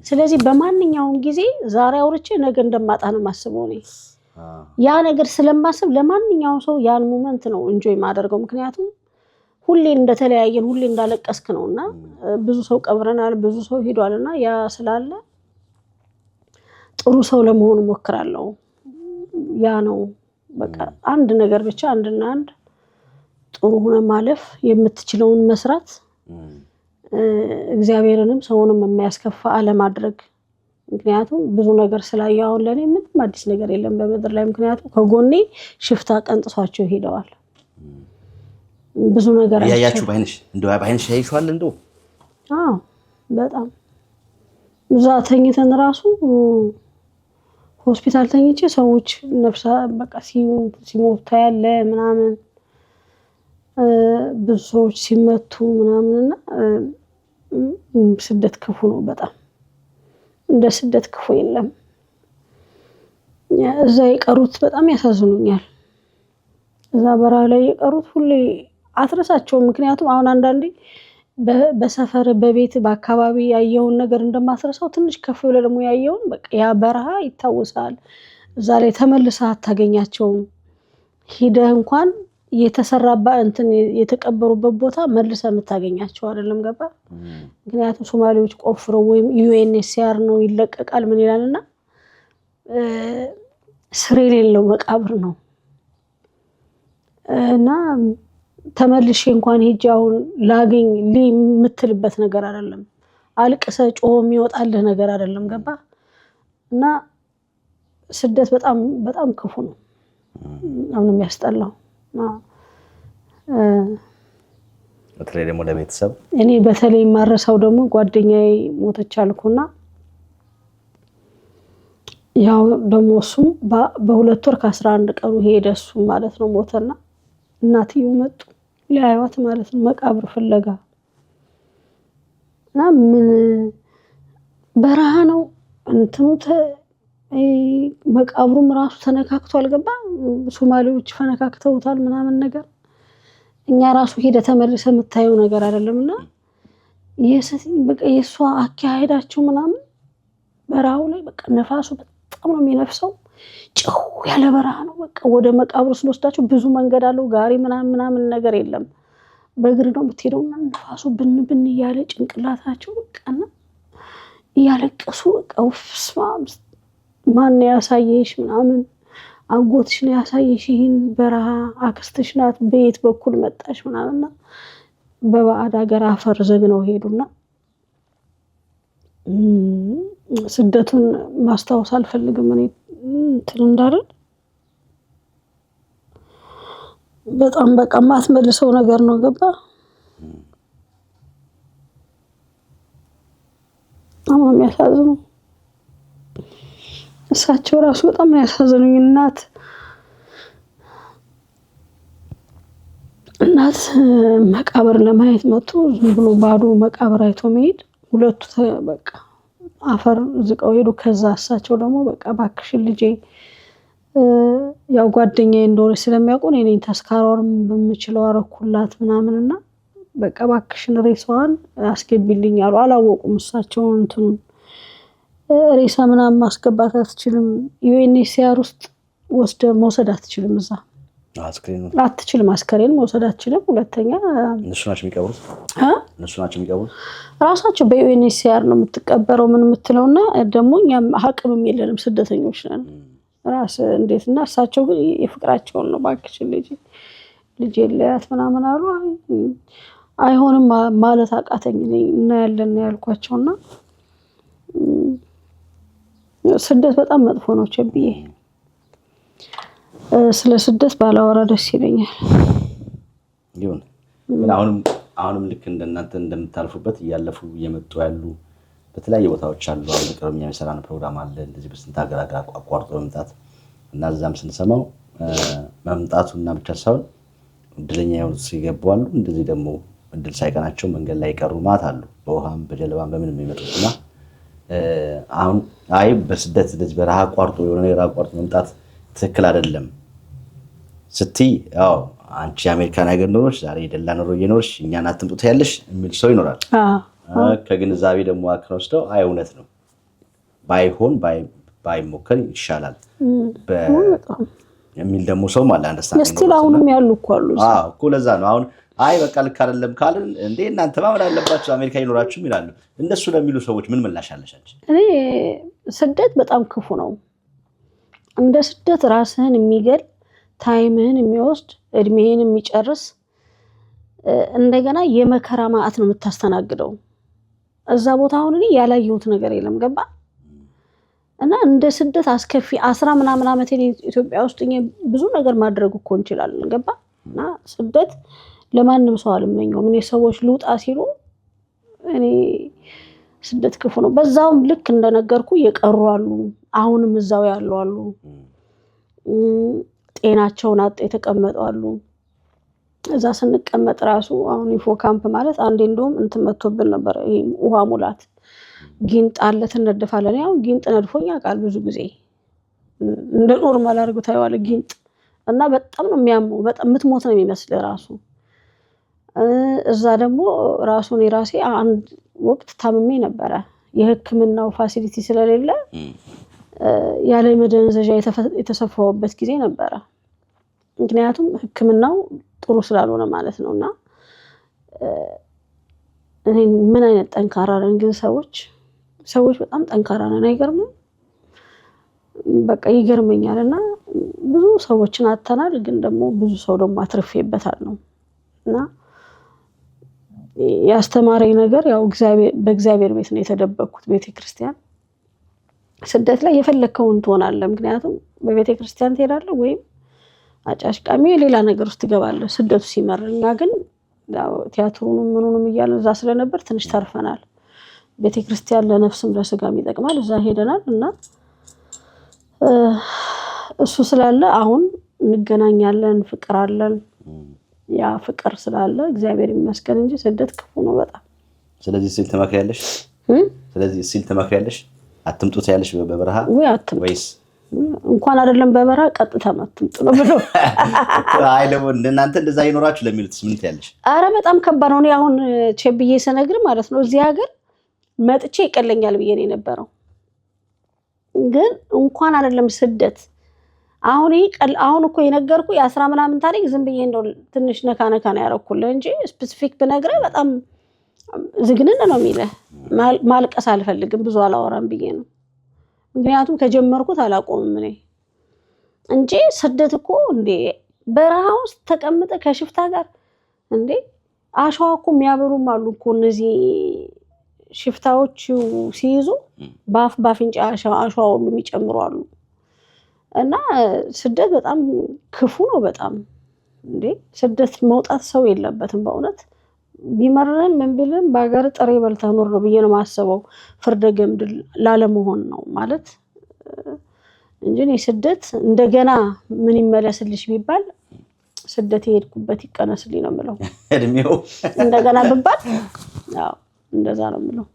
ስለዚህ በማንኛውም ጊዜ ዛሬ አውርቼ ነገ እንደማጣ ነው ማስበው እኔ ያ ነገር ስለማስብ ለማንኛውም ሰው ያን ሞመንት ነው ኢንጆይ ማደርገው ምክንያቱም ሁሌ እንደተለያየን ሁሌ እንዳለቀስክ ነውና ብዙ ሰው ቀብረናል ብዙ ሰው ሄዷልና ያ ስላለ ጥሩ ሰው ለመሆን ሞክራለሁ ያ ነው በቃ አንድ ነገር ብቻ አንድና አንድ ጥሩ ሆነ ማለፍ የምትችለውን መስራት እግዚአብሔርንም ሰውንም የሚያስከፋ አለማድረግ ምክንያቱም ብዙ ነገር ስላየው ለኔ ምንም አዲስ ነገር የለም በመድር ላይ ምክንያቱም ከጎኔ ሽፍታ ቀንጥሷቸው ሄደዋል ብዙ ነገር ያያችሁ ባይንሽ እንደው ባይንሽ ያይሽዋል እንደው በጣም እዛ ተኝተን ራሱ ሆስፒታል ተኝቼ ሰዎች ነፍሳ በቃ ሲሞቱ ያለ ምናምን ብዙ ሰዎች ሲመቱ ምናምንና ስደት ክፉ ነው በጣም እንደ ስደት ክፉ የለም እዛ የቀሩት በጣም ያሳዝኑኛል። እዛ በረሃ ላይ የቀሩት ሁሌ አትረሳቸውም። ምክንያቱም አሁን አንዳንዴ በሰፈር በቤት በአካባቢ ያየውን ነገር እንደማትረሳው ትንሽ ከፍ ብለህ ደግሞ ያየውን በቃ ያ በረሃ ይታወሳል። እዛ ላይ ተመልሰህ አታገኛቸውም። ሂደህ እንኳን የተሰራባ እንትን የተቀበሩበት ቦታ መልሰህ የምታገኛቸው አይደለም። ገባ? ምክንያቱም ሶማሌዎች ቆፍረው ወይም ዩኤንኤችሲአር ነው ይለቀቃል ምን ይላልና ስር የሌለው መቃብር ነው እና ተመልሼ እንኳን ሄጄ አሁን ላገኝ የምትልበት ነገር አይደለም። አልቅሰ ጮህ የሚወጣልህ ነገር አይደለም። ገባ? እና ስደት በጣም በጣም ክፉ ነው። አሁን የሚያስጠላው በተለይ ደግሞ ለቤተሰብ እኔ በተለይ ማረሳው ደግሞ ጓደኛዬ ሞተች አልኩና ያው ደግሞ እሱም በ2 ወር ከ11 ቀኑ ሄደ እሱ ማለት ነው ሞተና እናትየው መጡ ሊያዩት ማለት ነው መቃብር ፍለጋ እና ምን በረሃ ነው እንትኑት መቃብሩም ራሱ ተነካክቷል። ገባ? ሶማሌዎች ፈነካክተውታል ምናምን ነገር እኛ ራሱ ሄደ ተመልሰ የምታየው ነገር አይደለምና በቃ የሷ አካሄዳቸው ምናምን በረሃው ላይ በቃ ነፋሱ በጣም ነው የሚነፍሰው። ጭው ያለ በረሃ ነው። በቃ ወደ መቃብሩ ስንወስዳቸው ብዙ መንገድ አለው። ጋሪ ምናምን ነገር የለም። በእግር ነው የምትሄደውና ነፋሱ ብን ብን እያለ ጭንቅላታቸው በቃና እያለቀሱ በቃ ውፍስማ ማን ያሳየሽ ምናምን አጎትሽ ነው ያሳየሽ ይሄን በረሃ አክስትሽ ናት በየት በኩል መጣሽ ምናምንና በባዕድ ሀገር አፈር ዘግነው ሄዱና ስደቱን ማስታወስ አልፈልግም። እኔ እንትን እንዳልን በጣም በቃ ማትመልሰው ነገር ነው። ገባ? አሁን የሚያሳዝነው እሳቸው ራሱ በጣም ያሳዝኑኝ። እናት መቃብር ለማየት መጥቶ ዝም ብሎ ባዶ መቃብር አይቶ መሄድ ሁለቱ በቃ አፈር ዝቀው ሄዱ። ከዛ እሳቸው ደግሞ በቃ ባክሽን ልጄ ያው ጓደኛዬ እንደሆነ ስለሚያውቁ እኔ ተስካራውን በምችለው አረኩላት ምናምንና በቃ ባክሽን ሬሳዋን አስገቢልኝ አሉ። አላወቁም እሳቸው እንትኑ ሬሳ ምናምን ማስገባት አትችልም። ዩኤንኤችሲአር ውስጥ ወስደ መውሰድ አትችልም። እዛ አትችልም። አስከሬን መውሰድ አትችልም። ሁለተኛ እነሱ ናቸው የሚቀብሩት ራሳቸው በዩኤንኤችሲአር ነው የምትቀበረው ምን የምትለውና ደግሞ እኛም አቅምም የለንም ስደተኞች ነን። ራስ እንዴትና እሳቸው ግን የፍቅራቸውን ነው ባክሽን ልጅ ለያት ምናምን አሉ። አይሆንም ማለት አቃተኝ እና ያለን ያልኳቸውና ስደት በጣም መጥፎ ነው። ቸብዬ ስለ ስደት ባላወራ ደስ ይለኛል። ይሁን አሁንም ልክ እንደናንተ እንደምታልፉበት እያለፉ እየመጡ ያሉ በተለያየ ቦታዎች አሉ። አሁን ቅርብ የሚሰራን ፕሮግራም አለ እንደዚህ በስንት ሀገር አቋርጦ መምጣት እና እዛም ስንሰማው መምጣቱና ብቻ ሳይሆን እድለኛ የሆኑት ሲገቡ አሉ። እንደዚህ ደግሞ እድል ሳይቀናቸው መንገድ ላይ ቀሩ ማት አሉ። በውሃም በጀልባም በምንም የሚመጡትና አሁን አይ በስደት እንደዚህ በረሃ አቋርጦ የሆነ ነገር አቋርጦ መምጣት ትክክል አይደለም ስትይ ያው አንቺ አሜሪካን ሀገር ኖሮሽ ዛሬ የደላ ኖሮ እየኖርሽ እኛን አትምጡት ያለሽ የሚል ሰው ይኖራል። ከግንዛቤ ደግሞ አክን ወስደው አይ እውነት ነው ባይሆን ባይሞከር ይሻላል የሚል ደግሞ ሰው ማለት አንደርስታንድ ስቲል አሁንም ያሉ እኮ አሉ እኮ ለዛ ነው አሁን አይ በቃ ልክ አይደለም ካልን እንዴ እናንተ ማመን አለባችሁ አሜሪካ ይኖራችሁ ይላሉ። እንደሱ ለሚሉ ሰዎች ምን ምላሽ አለሻችሁ? እኔ ስደት በጣም ክፉ ነው። እንደ ስደት ራስህን የሚገል ታይምህን የሚወስድ እድሜህን የሚጨርስ እንደገና የመከራ ማዕት ነው የምታስተናግደው። እዛ ቦታ አሁን እኔ ያላየሁት ነገር የለም። ገባ? እና እንደ ስደት አስከፊ 10 ምናምን ዓመት ኢትዮጵያ ውስጥ ብዙ ነገር ማድረግ እኮ እንችላለን። ገባ? እና ስደት ለማንም ሰው አልመኘውም። እኔ ሰዎች ልውጣ ሲሉ እኔ ስደት ክፉ ነው። በዛውም ልክ እንደነገርኩ የቀሩ አሉ፣ አሁንም እዛው ያሉ አሉ፣ ጤናቸውን አጥ የተቀመጡ አሉ። እዛ ስንቀመጥ ራሱ አሁን ኢፎ ካምፕ ማለት አንዴ እንደውም እንትን መጥቶብን ነበር። ይሄ ውሃ ሙላት ጊንጥ አለ ትነድፋለን። ያው ጊንጥ ነድፎኝ ያውቃል ብዙ ጊዜ እንደ ኖርማል አድርጎ ታየዋለ ጊንጥ እና በጣም ነው የሚያመው በጣም ምትሞት ነው የሚመስል ራሱ እዛ ደግሞ ራሱን የራሴ አንድ ወቅት ታምሜ ነበረ የህክምናው ፋሲሊቲ ስለሌለ ያለ መደንዘዣ የተሰፋውበት ጊዜ ነበረ ምክንያቱም ህክምናው ጥሩ ስላልሆነ ማለት ነውና እኔ ምን አይነት ጠንካራ ነን ግን ሰዎች በጣም ጠንካራ ነን አይገርምም በቃ ይገርመኛልና ብዙ ሰዎችን አተናል ግን ደግሞ ብዙ ሰው ደግሞ አትርፌበታል ነውና ያስተማረኝ ነገር ያው በእግዚአብሔር ቤት ነው የተደበቅኩት ቤተክርስቲያን ስደት ላይ የፈለከውን ትሆናለህ ምክንያቱም በቤተክርስቲያን ትሄዳለህ ወይም አጫሽቃሚ ሌላ ነገር ውስጥ ትገባለህ ስደቱ ሲመርኛ ግን ያው ቲያትሩንም ምኑንም ይያለ እዛ ስለነበር ትንሽ ተርፈናል ቤተክርስቲያን ለነፍስም ለስጋም ይጠቅማል እዛ ሄደናል እና እሱ ስላለ አሁን እንገናኛለን ፍቅር አለን ያ ፍቅር ስላለ እግዚአብሔር ይመስገን እንጂ ስደት ክፉ ነው በጣም ስለዚህ ሲል ተመክሪያለሽ አትምጡት ያለሽ በበረሃ ወይስ እንኳን አይደለም በበረሃ ቀጥታ አትምጡ ነው ብሎ አይለም እናንተ እንደዛ ይኖራችሁ ለሚሉት ስምንት ያለሽ አረ በጣም ከባድ ነው አሁን ቸብዬ ሰነግር ማለት ነው እዚህ ሀገር መጥቼ ይቀለኛል ብዬ ነው የነበረው ግን እንኳን አይደለም ስደት አሁን እኮ የነገርኩ የ10 ምናምን ታሪክ ዝም ብዬ እንደው ትንሽ ነካ ነው ያረኩልህ እንጂ ስፔሲፊክ በነገር በጣም ዝግነን ነው የሚለው ማልቀስ አልፈልግም ብዙ አላወራም ብዬ ነው ምክንያቱም ከጀመርኩት አላቆምም እኔ እንጂ ስደት እኮ እንዴ በረሃ ውስጥ ተቀምጠ ከሽፍታ ጋር እንዴ አሸዋ እኮ የሚያበሩም አሉ እኮ እነዚህ ሽፍታዎች ሲይዙ ባፍንጫ አሸዋ ሁሉ የሚጨምሩ አሉ እና ስደት በጣም ክፉ ነው በጣም እንዴ ስደት መውጣት ሰው የለበትም በእውነት ቢመረን ምን ቢልም ባገር ጥሬ በልታ ኖር ነው ብዬ ነው ማሰበው ፍርደ ገምድል ላለመሆን ነው ማለት እንጂ ስደት እንደገና ምን ይመለስልሽ ቢባል ስደት የሄድኩበት ይቀነስልኝ ነው የምለው እድሜው እንደገና ቢባል ያው እንደዛ ነው የምለው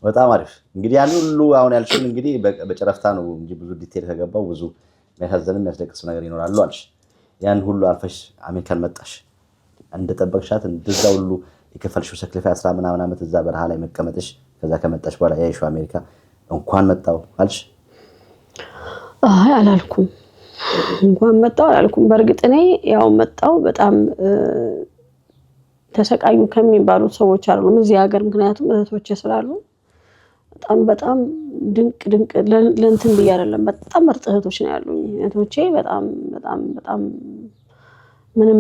በጣም አሪፍ እንግዲህ ያን ሁሉ አሁን ያልሽን እንግዲህ በጨረፍታ ነው እንጂ ብዙ ዲቴል ከገባው ብዙ የሚያሳዝንም የሚያስደቅስ ነገር ይኖራል አልሽ ያን ሁሉ አልፈሽ አሜሪካን መጣሽ እንደጠበቅሻት እንደዛ ሁሉ የከፈልሽው ሰክሊፋይ 10 ምናምን ዓመት እዛ በረሃ ላይ መቀመጥሽ ከዛ ከመጣሽ በኋላ ያይሽው አሜሪካ እንኳን መጣው አልሽ አይ አላልኩም እንኳን መጣው አላልኩም በርግጥ እኔ ያው መጣው በጣም ተሰቃዩ ከሚባሉት ሰዎች አይደሉም እዚህ ሀገር ምክንያቱም እህቶቼ ስላሉ በጣም ድንቅ ለእንትን ብዬ አይደለም በጣም ምርጥ እህቶች ነው ያሉኝ እህቶቼ በጣም ምንም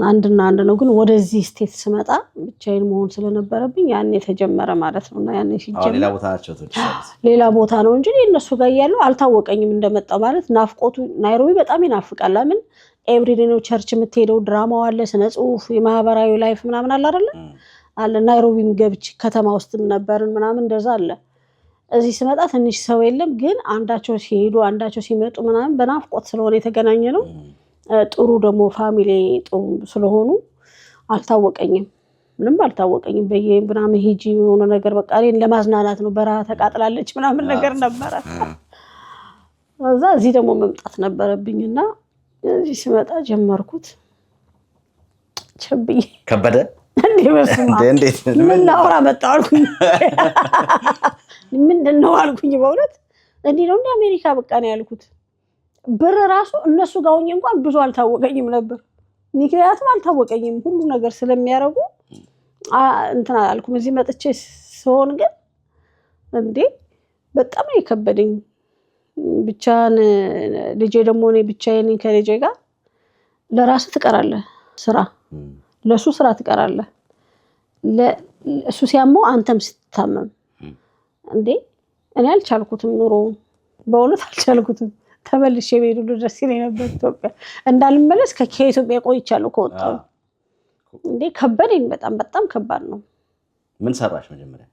አንድና አንድ ነው ግን ወደዚህ ስቴት ስመጣ ብቻዬን መሆን ስለነበረብኝ ያን የተጀመረ ማለት ነውና ያን ሲጀመር ሌላ ቦታ ናቸው ሌላ ቦታ ነው እንጂ እነሱ ጋር ያለው አልታወቀኝም እንደመጣው ማለት ናፍቆቱ ናይሮቢ በጣም ይናፍቃል ለምን ኤቭሪዴ ነው ቸርች የምትሄደው ድራማው አለ ስነ ጽሁፍ የማህበራዊ ላይፍ ምናምን አለ ናይሮቢም ገብቼ ከተማ ውስጥም ነበርን ምናምን እንደዛ አለ እዚህ ስመጣ ትንሽ ሰው የለም ግን አንዳቸው ሲሄዱ አንዳቸው ሲመጡ ምናምን በናፍቆት ስለሆነ የተገናኘ ነው ጥሩ ደግሞ ፋሚሊ ጥሩ ስለሆኑ አልታወቀኝም ምንም አልታወቀኝም በየምናምን ሂጂ የሆነ ነገር በቃ እኔን ለማዝናናት ነው በረሃ ተቃጥላለች ምናምን ነገር ነበር እዛ እዚህ ደግሞ መምጣት ነበረብኝና እዚህ ስመጣ ጀመርኩት ቸብዬ ከበደ እንዴት ምን ላውራ መጣሁ አልኩኝ ምንድነው አልኩኝ በእውነት እንዲህ ነው እንደ አሜሪካ በቃ ነው ያልኩት ብር ራሱ እነሱ ጋር ሆኜ እንኳን ብዙ አልታወቀኝም ነበር ምክንያቱም አልታወቀኝም ሁሉ ነገር ስለሚያረጉ እንትና አልኩም እዚህ መጥቼ ሰውን ግን እንዴ በጣም ነው የከበደኝ ብቻን ልጄ ደግሞ እኔ ብቻዬን ከልጄ ጋር ለራስ ትቀራለህ ስራ ለሱ ስራ ትቀራለህ ለሱ ሲያመው አንተም ስትታመም እንዴ እኔ አልቻልኩትም ኑሮ በእውነት አልቻልኩትም ተመልሼ ቤቱ ድረስ ይለኝ ነበር ኢትዮጵያ እንዳልመለስ ከኢትዮጵያ ቆይቻለሁ ከወጣሁ እንዴ ከበደኝ በጣም ከባድ ነው ምን ሰራሽ መጀመሪያ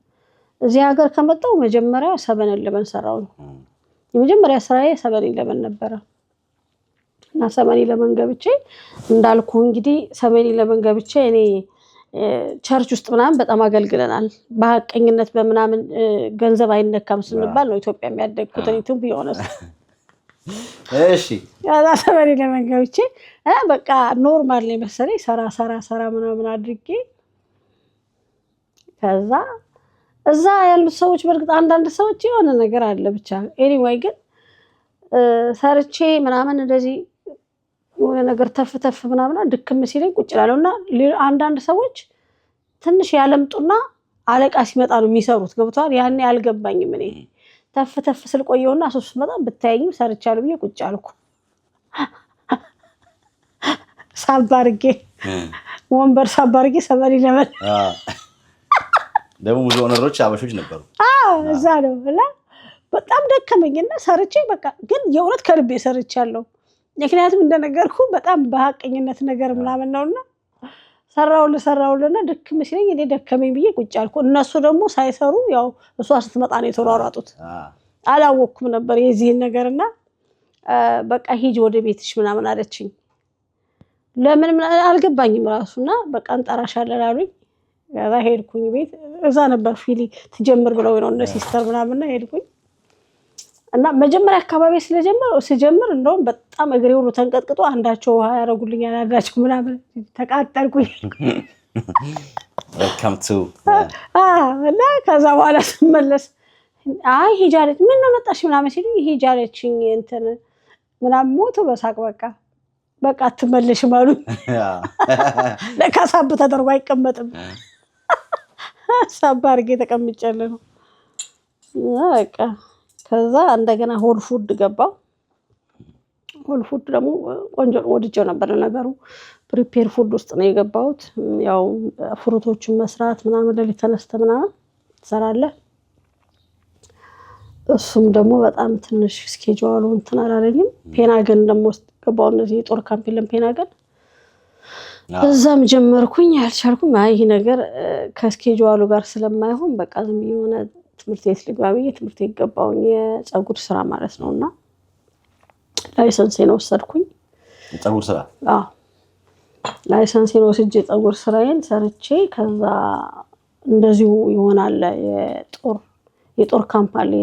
እዚህ ሀገር ከመጣሁ መጀመሪያ 7-11 ሰራው የመጀመሪያ ስራዬ 7-11 ነበር እና 7-11 ገብቼ እንዳልኩ እንግዲህ 7-11 ገብቼ እኔ ቸርች ውስጥ ምናምን በጣም አገልግለናል በሐቀኝነት በመናምን ገንዘብ አይነካም ስንባል ነው ኢትዮጵያ የሚያደግኩት እኔ ቢሆንስ እሺ ከዛ ሰበሪ ለመንገብቼ በቃ ኖርማል ነው መሰለኝ ሰራ ምናምን አድርጌ ከዛ እዛ ያሉት ሰዎች በርግጥ አንዳንድ ሰዎች የሆነ ነገር አለ ብቻ ኤኒዌይ ግን ሰርቼ ምናምን እንደዚህ የሆነ ነገር ተፍ ምናምን ድክም ሲለኝ ቁጭ እላለሁና አንዳንድ ሰዎች ትንሽ ያለምጡና አለቃ ሲመጣ ነው የሚሰሩት ገብቷል ያኔ አልገባኝም እኔ ተፍ ስል ቆየውና ሶስት መጣ ብታየኝም ሰርቻለሁ ብዬ ቁጭ አልኩ ሳባርጌ ወንበር ሳባርጌ ሰበሪ ለመል ደግሞ ብዙ ኦነሮች አበሾች ነበሩ እዛ ነው ብላ በጣም ደከመኝና ሰርቼ በቃ ግን የእውነት ከልቤ ሰርቻለሁ ምክንያቱም እንደነገርኩ በጣም በሐቀኝነት ነገር ምናምን ነውና ሰራውልና ድክም ሲለኝ እኔ ደከመኝ ብዬ ቁጭ አልኩ እነሱ ደግሞ ሳይሰሩ ያው እሷ ስትመጣ ነው የተሯሯጡት አላወኩም ነበር የዚህን ነገርና በቃ ሂጅ ወደ ቤትሽ ምናምን አለችኝ ለምን አልገባኝም ራሱና በቃ እንጠራሻለን አሉኝ ያዛ ሄድኩኝ ቤት እዛ ነበር ፊሊ ትጀምር ብለው ነው እነ ሲስተር ምናምን ሄድኩኝ እና መጀመሪያ አካባቢ ስጀምር እንደውም በጣም እግሬ ሁሉ ተንቀጥቅጦ አንዳቸው ውሃ ያረጉልኛል አንዳቸው ምናምን ተቃጠልኩኝ welcome to እና ከዛ በኋላ ስመለስ አይ ሂጃለች ምን ነው መጣሽ ምናምን ሲሉ ሂጃለችኝ እንትን ምናምን ሞቱ በሳቅ በቃ አትመለሽ ማሉ ለካሳብ ተደርጎ አይቀመጥም ሳባርጌ ተቀምጫለሁ በቃ ከዛ እንደገና ሆል ፉድ ገባው ሆል ፉድ ደግሞ ቆንጆ ወድጄው ነበር ነገሩ ፕሪፔር ፉድ ውስጥ ነው የገባሁት ያው ፍሩቶችን መስራት ምናምን ለሊት ተነስተ ምናምን ትሰራለህ እሱም ደግሞ በጣም ትንሽ ስኬጁሉ እንትን አላለኝም ፔናገን ደግሞ ገባው እንደዚህ ጦር ካምፕ ፔናገን በዛም ጀመርኩኝ አልቻልኩም ይሄ ነገር ከስኬጁሉ ጋር ስለማይሆን በቃ ዝም የሆነ ትምህርት ቤት ልግባብዬ ትምህርት ቤት ገባሁኝ የፀጉር ስራ ማለት ነውና ላይሰንሴን ወሰድኩኝ ፀጉር ስራ ላይሰንሴን ወስጄ ፀጉር ስራዬን ሰርቼ ከዛ እንደዚሁ ይሆናል የጦር ካምፓኒ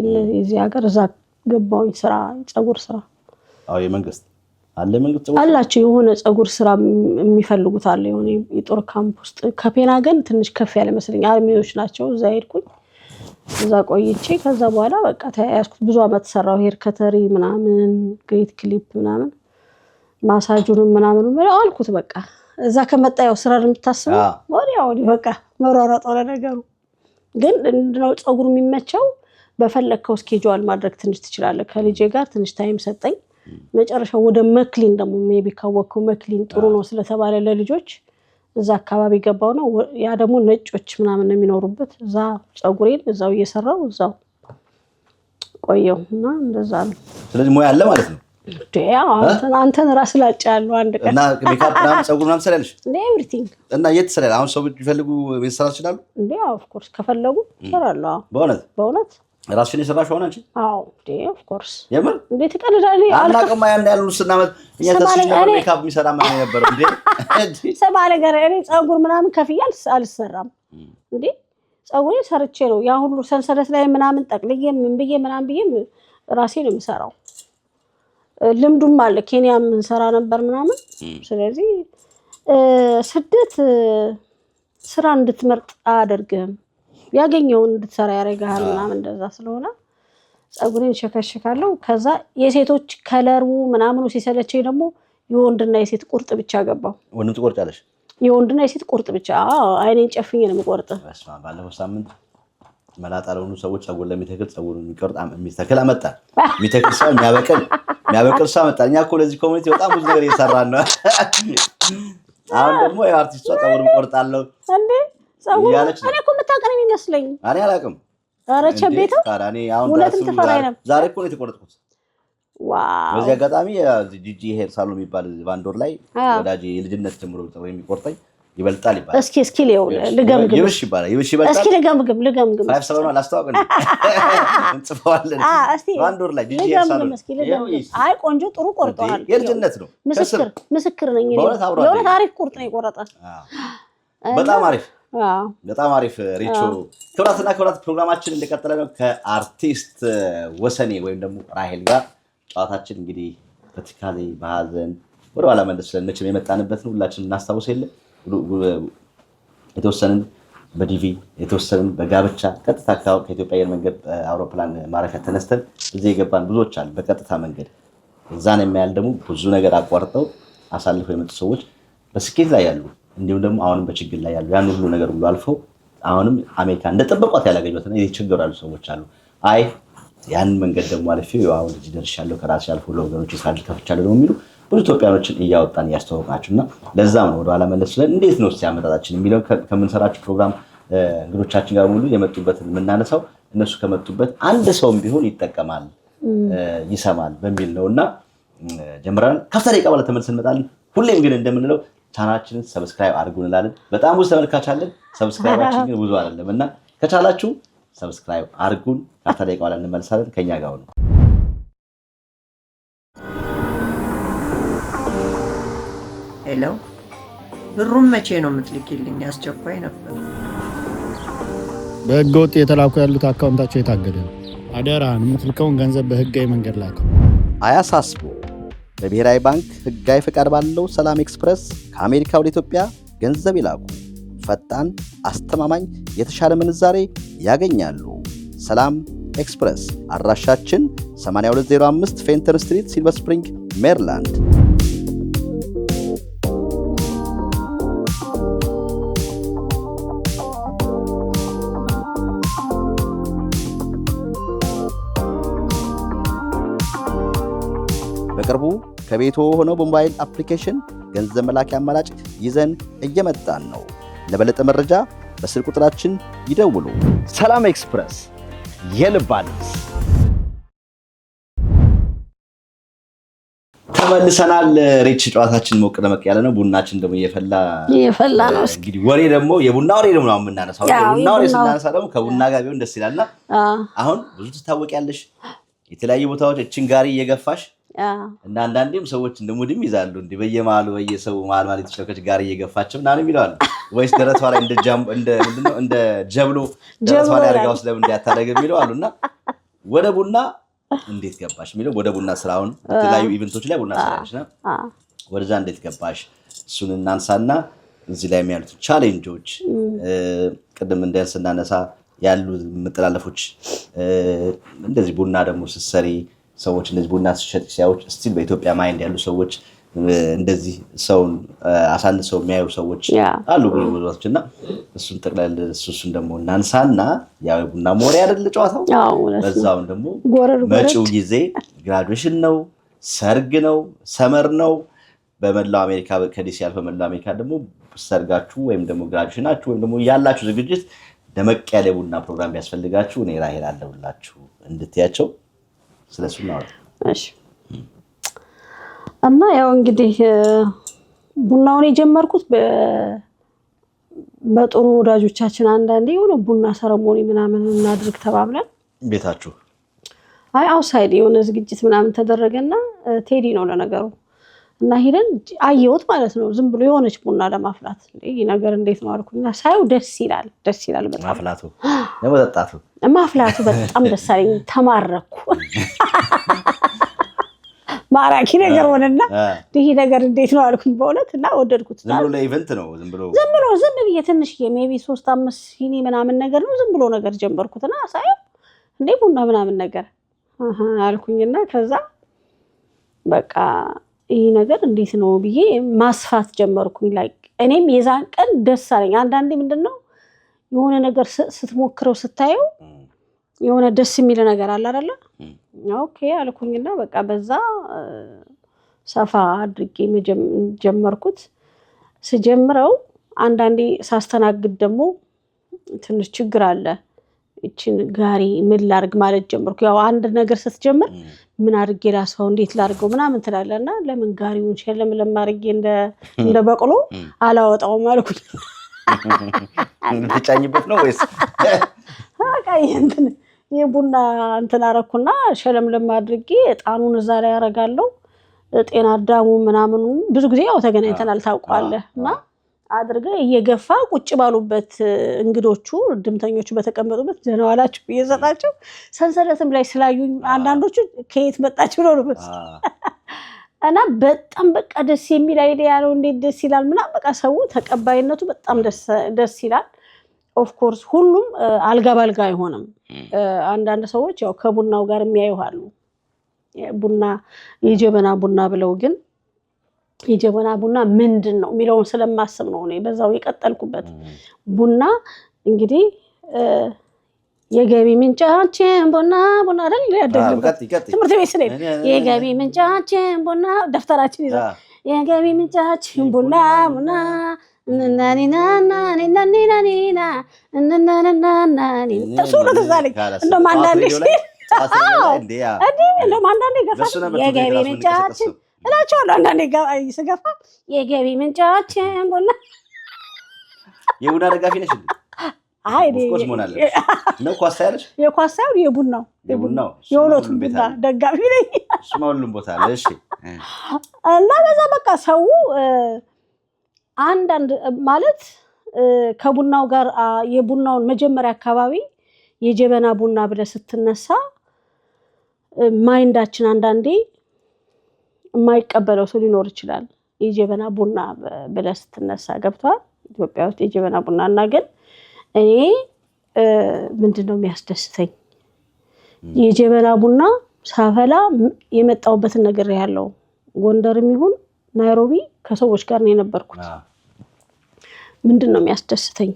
እዚህ ሀገር እዛ ገባሁኝ ስራ ፀጉር ስራ የመንግስት መንግስት አላችሁ የሆነ ፀጉር ስራ የሚፈልጉት አለ የሆነ የጦር ካምፕ ውስጥ ከፔናገን ትንሽ ከፍ ያለ መስለኝ አርሚዎች ናቸው እዛ ሄድኩኝ እዛ ቆይቼ ከዛ በኋላ በቃ ተያያዝኩት ብዙ አመት ሰራው ሄር ከተሪ ምናምን ግሬት ክሊፕ ምናምን ማሳጁንም ምናምን አልኩት በቃ እዛ ከመጣው ስራ የምታስበው ወዲያው በቃ መሯሯጥ ወደ ነገሩ ግን እንደው ፀጉር የሚመቸው በፈለከው ስኬጁል ማድረግ ትንሽ ትችላለህ ከልጄ ጋር ትንሽ ታይም ሰጠኝ መጨረሻው ወደ መክሊን ደግሞ ሜቢ ካወቀው መክሊን ጥሩ ነው ስለተባለ ለልጆች እዛ አካባቢ ገባው ነው ያ ደግሞ ነጮች ምናምን የሚኖሩበት እዛ ፀጉሬን እዛው እየሰራው እዛው ቆየውና እንደዛ ነው ስለዚህ ሞያ አለ ማለት ነው አንተን ራስ ላጭ ያለው አንድ ቀን እና ሜካፕ ምናምን ፀጉር ምናምን ሰራለሽ ኤቭሪቲንግ እና የት ሰራል አሁን ሰው ቢፈልጉ መስራት ይችላሉ እንዴ ኦፍ ኮርስ ከፈለጉ ሰራለሁ በእውነት ራስሽን የሰራሽ ሆነ አንቺ ኦፍ ኮርስ የምር እንዴት ተቀልዳለህ አላቀማ ያሉ ስናመት እኛ ተስፋ ሜካፕ የሚሰራ ማን ነበር እንዴ ሰባ ነገር እኔ ፀጉር ምናምን ከፍያል አልሰራም እንዴ ፀጉሬ ሰርቼ ነው ያ ሁሉ ሰንሰለት ላይ ምናምን ጠቅልዬ ምን ብዬ ምናምን ብዬ ራሴ ነው የምሰራው ልምዱም አለ ኬንያም እንሰራ ነበር ምናምን ስለዚህ ስደት ስራ እንድትመርጥ አያደርግም ያገኘውን እንድትሰራ ያረጋሃል ምናምን እንደዛ ስለሆነ ፀጉሬን ሸከሽካለሁ ከዛ የሴቶች ከለሩ ምናምኑ ሲሰለቸኝ ደግሞ የወንድና የሴት ቁርጥ ብቻ ገባው ወንድም ትቆርጫለሽ የወንድና የሴት ቁርጥ ብቻ አይኔን ጨፍኜ ነው የምቆርጥ ባለፈው ሳምንት መላጣ ለሆኑ ሰዎች ፀጉር ለሚተክል ፀጉር የሚቆርጥ የሚተክል አመጣ የሚተክል ሰው የሚያበቅል ሰው አመጣ እኛ እኮ ለዚህ ኮሚኒቲ በጣም ብዙ ነገር እየሰራን ነው አሁን ደግሞ የአርቲስቷ ፀጉር ቆርጣለሁ እንዴ ፀጉር እኔ እኮ የምታውቀኝ የሚመስለኝ እኔ አላውቅም ኧረ ቸቤታ ታራኒ አሁን ዛሬ እኮ ነው የተቆረጥኩት ዋው በዚህ አጋጣሚ ጂጂ ሄር ሳሎን የሚባል ባንዶር ላይ ወዳጅ የልጅነት ጀምሮ ፀጉር የሚቆርጠኝ ይበልጣል ይባላል እስኪ ሌው ልገምግም ይብሽ ይበልጣል እስኪ ልገምግም 57 ነው ላስተዋወቅ ነው እንጽፈዋለን ባንዶር ላይ ጂጂ ሄር ሳሎን አይ ቆንጆ ጥሩ ቆርጠዋል የልጅነት ነው ምስክር ነኝ ለወራት አሪፍ ቁርጥ ነው የቆረጣል በጣም አሪፍ ሪቾ ክብራትና ክብራት ፕሮግራማችን እንደቀጠለ ነው ከአርቲስት ወሰኔ ወይም ደግሞ ራሄል ጋር ጨዋታችን እንግዲህ በትካዜ በሐዘን ወደ ኋላ መለስን መቼም የመጣንበት ነው ሁላችንም እናስታውስ የለ የተወሰንን በዲቪ የተወሰንን በጋብቻ ቀጥታ ከኢትዮጵያ አየር መንገድ አውሮፕላን ማረፊያ ተነስተን እዚህ የገባን ብዙዎች አሉ በቀጥታ መንገድ እዛን የሚያል ደግሞ ብዙ ነገር አቋርጠው አሳልፈው የመጡ ሰዎች በስኬት ላይ ያሉ እንዲሁም ደግሞ አሁንም በችግር ላይ ያሉ ያን ሁሉ ነገር ሁሉ አልፈው አሁንም አሜሪካ እንደጠበቋት ያላገኙትና የተቸገሩ ያሉ ሰዎች አሉ አይ ያን መንገድ ደግሞ አልፌው አሁን እዚህ ደርሻለሁ ከራሴ አልፎ ለወገኖች ሳል ከፍቻለሁ ነው የሚሉ ብዙ ኢትዮጵያኖችን እያወጣን ያስተዋወቅናችሁና ለዛም ነው ወደ ኋላ መለስ ብለን እንዴት ነው ሲያመጣጣችን የሚለው ከምንሰራችሁ ፕሮግራም እንግዶቻችን ጋር ሙሉ የመጡበትን የምናነሳው እነሱ ከመጡበት አንድ ሰውም ቢሆን ይጠቀማል ይሰማል በሚል ነውና ጀምረን ከፍታ ደቂቃ በኋላ ተመልሰን እንመጣለን ሁሌም ግን እንደምንለው ቻናላችንን ሰብስክራይብ አድርጉ እንላለን በጣም ብዙ ተመልካች አለን ሰብስክራይባችን ግን ብዙ አይደለምና ከቻላችሁ ሰብስክራይብ አድርጉን ከፍታ ደቂቃ በኋላ እንመልሳለን ከኛ ጋር ነው ሄሎ ብሩን መቼ ነው የምትልኪልኝ አስቸኳይ ነበር በህገወጥ የተላኩ ያሉት አካውንታቸው የታገደ ነው አደራህን የምትልከውን ገንዘብ በህጋዊ መንገድ ላከው አያሳስቡ በብሔራዊ ባንክ ህጋዊ ፈቃድ ባለው ሰላም ኤክስፕረስ ከአሜሪካ ወደ ኢትዮጵያ ገንዘብ ይላኩ ፈጣን አስተማማኝ የተሻለ ምንዛሬ ያገኛሉ ሰላም ኤክስፕረስ አድራሻችን 8205 ፌንተር ስትሪት ሲልቨር ስፕሪንግ ሜሪላንድ በቅርቡ ከቤቶ ሆነው በሞባይል አፕሊኬሽን ገንዘብ መላኪያ አማራጭ ይዘን እየመጣን ነው ለበለጠ መረጃ በስልክ ቁጥራችን ይደውሉ ሰላም ኤክስፕረስ የልብ አዲስ ተመልሰናል ሪች ጨዋታችን ሞቅ ደመቅ ያለ ነው ቡናችን ደግሞ እየፈላ ነው እንግዲህ ወሬ ደግሞ የቡና ወሬ ደግሞ ነው የምናነሳው የቡና ወሬ ስናነሳ ደግሞ ከቡና ጋር ቢሆን ደስ ይላልና አሁን ብዙ ትታወቂያለሽ የተለያዩ ቦታዎች እቺን ጋሪ እየገፋሽ እና አንዳንዴም ሰዎች እንደሙድም ይዛሉ እንዴ በየማሉ በየሰው ማል ማለት ተሸከች ጋር እየገፋቸው እና ነው ይላሉ ወይስ ደረቷ ላይ እንደ ጀብሎ ደረቷ ላይ አርጋው ስለምን እንዲያታደርግ ይላሉና ወደ ቡና እንዴት ገባሽ የሚለው ወደ ቡና ስራውን የተለያዩ ኢቨንቶች ላይ ቡና ስራሽና ወደዛ እንዴት ገባሽ እሱን እናንሳና እዚህ ላይ የሚያሉት ቻሌንጆች ቅድም እንደንስናነሳ ያሉ መተላለፎች እንደዚህ ቡና ደግሞ ስትሰሪ ሰዎች እንደዚህ ቡና ሲሸጥ ሲያዩት ስቲል በኢትዮጵያ ማይንድ ያሉ ሰዎች እንደዚህ ሰውን አሳንሰው የሚያዩ ሰዎች አሉ ብዙዎችና እሱን ጠቅላላ እሱን ደግሞ እናንሳና ያው ቡና ሞሪ አይደል ጨዋታው በዛው ደግሞ መጪው ጊዜ ግራጁዌሽን ነው ሰርግ ነው ሰመር ነው በመላው አሜሪካ ከዲሲ ያልፈ መላው አሜሪካ ደግሞ ሰርጋችሁ ወይም ደግሞ ግራጁዌሽናችሁ ወይም ደግሞ ያላችሁ ዝግጅት ደመቅ ያለ ቡና ፕሮግራም ቢያስፈልጋችሁ እኔ ራሄል አለሁላችሁ እንድትያቸው ስለሱ ነው እሺ እና ያው እንግዲህ ቡናውን የጀመርኩት በጥሩ ወዳጆቻችን አንዳንዴ የሆነ ቡና ሰረሞኒ ምናምን እናድርግ ተባብለን ቤታችሁ አይ አውትሳይድ የሆነ ዝግጅት ምናምን ተደረገና ቴዲ ነው ለነገሩ እና ሄደን አየሁት ማለት ነው ዝም ብሎ የሆነች ቡና ለማፍላት ይሄ ነገር እንዴት ነው አልኩኝና ሳይው ደስ ይላል በጣም ማፍላቱ በጣም ደስ አለኝ ተማረኩ ማራኪ ነገር ሆነና ይሄ ነገር እንዴት ነው አልኩኝ በእውነት እና ወደድኩት ዝም ብሎ ለኢቨንት ነው ዝም ብሎ ትንሽ ሜቢ 3-5 ሲኒ ምናምን ነገር ነው ዝም ብሎ ነገር ጀመርኩትና ሳይው እንዴ ቡና ምናምን ነገር አልኩኝና ከዛ በቃ ይሄ ነገር እንዴት ነው ብዬ ማስፋት ጀመርኩኝ ላይ እኔም የዛን ቀን ደስ አለኝ አንዳንዴ ምንድነው የሆነ ነገር ስትሞክረው ስታየው የሆነ ደስ የሚል ነገር አለ አይደል ኦኬ አልኩኝና በቃ በዛ ሰፋ አድርጌ ጀመርኩት ስጀምረው አንዳንዴ ሳስተናግድ ደግሞ ትንሽ ችግር አለ እቺን ጋሪ ምን ላርግ ማለት ጀመርኩ ያው አንድ ነገር ስትጀምር ምን አድርጌ ላስፋው እንዴት ላርገው ምናምን ትላለና ለምን ጋሪውን ሸለም ለማርጌ እንደ በቅሎ አላወጣው ማልኩኝ ትጫኝበት ነው ወይስ አቃይ እንትን የቡና እንትን አረኩና ሸለም ለማድርጌ እጣኑን እዛ ላይ ያረጋለው ጤና አዳሙ ምናምኑ ብዙ ጊዜ ያው ተገናኝተናል ታውቃለህና አድርገ እየገፋ ቁጭ ባሉበት እንግዶቹ ድምተኞቹ በተቀመጡበት ደህናዋላችሁ እየሰጣቸው ሰንሰለትም ላይ ስላዩኝ አንዳንዶቹ ከየት መጣችሁ ነው እና በጣም በቃ ደስ የሚል አይዲያ ነው እንዴት ደስ ይላል ምናምን በቃ ሰው ተቀባይነቱ በጣም ደስ ይላል ኦፍ ኮርስ ሁሉም አልጋ ባልጋ አይሆንም አንዳንድ ሰዎች ያው ከቡናው ጋር የሚያዩሃሉ ቡና የጀበና ቡና ብለው ግን የጀበና ቡና ምንድነው የሚለውን ስለማስብ ነው እኔ በዛው የቀጠልኩበት ቡና እንግዲህ የገቢ ምንጫችን ቡና አይደል ያደረገበት ትምህርት ቤት ስለኝ የገቢ ምንጫችን ቡና ደፍተራችን ይዘው የገቢ ምንጫችን ቡና ናኒናና ናኒናኒና እናናናና ተሱሎ ተዛለኝ እንደውም አንዳንዴ እንደውም አንዳንዴ ገፋ የገቢ ምንጫችን እላቸዋለሁ አንዳንዴ ስገፋ የገቢ ምንጫችን ቡና የቡና ደጋፊ ነሽ እንዴ? አይ ኦፍኮርስ ሞናለሽ ነው ኳስ ያለሽ የኳስ ሳይሆን የቡናው የሁለቱም ቡና ደጋፊ ነኝ እሱማ ሁሉም ቦታ አለ እሺ እና በዛ በቃ ሰው አንዳንድ ማለት ከቡናው ጋር የቡናውን መጀመሪያ አካባቢ የጀበና ቡና ብለህ ስትነሳ ማይንዳችን አንዳንዴ የማይቀበለው ሰው ሊኖር ይችላል የጀበና ቡና ብለህ ስትነሳ ገብቷል ኢትዮጵያ ውስጥ የጀበና ቡና እና ግን እኔ ምንድነው የሚያስደስተኝ የጀበና ቡና ሳፈላ የመጣውበትን ነገር ያለው ጎንደርም ይሁን ናይሮቢ ከሰዎች ጋር ነው የነበርኩት ምንድነው የሚያስደስተኝ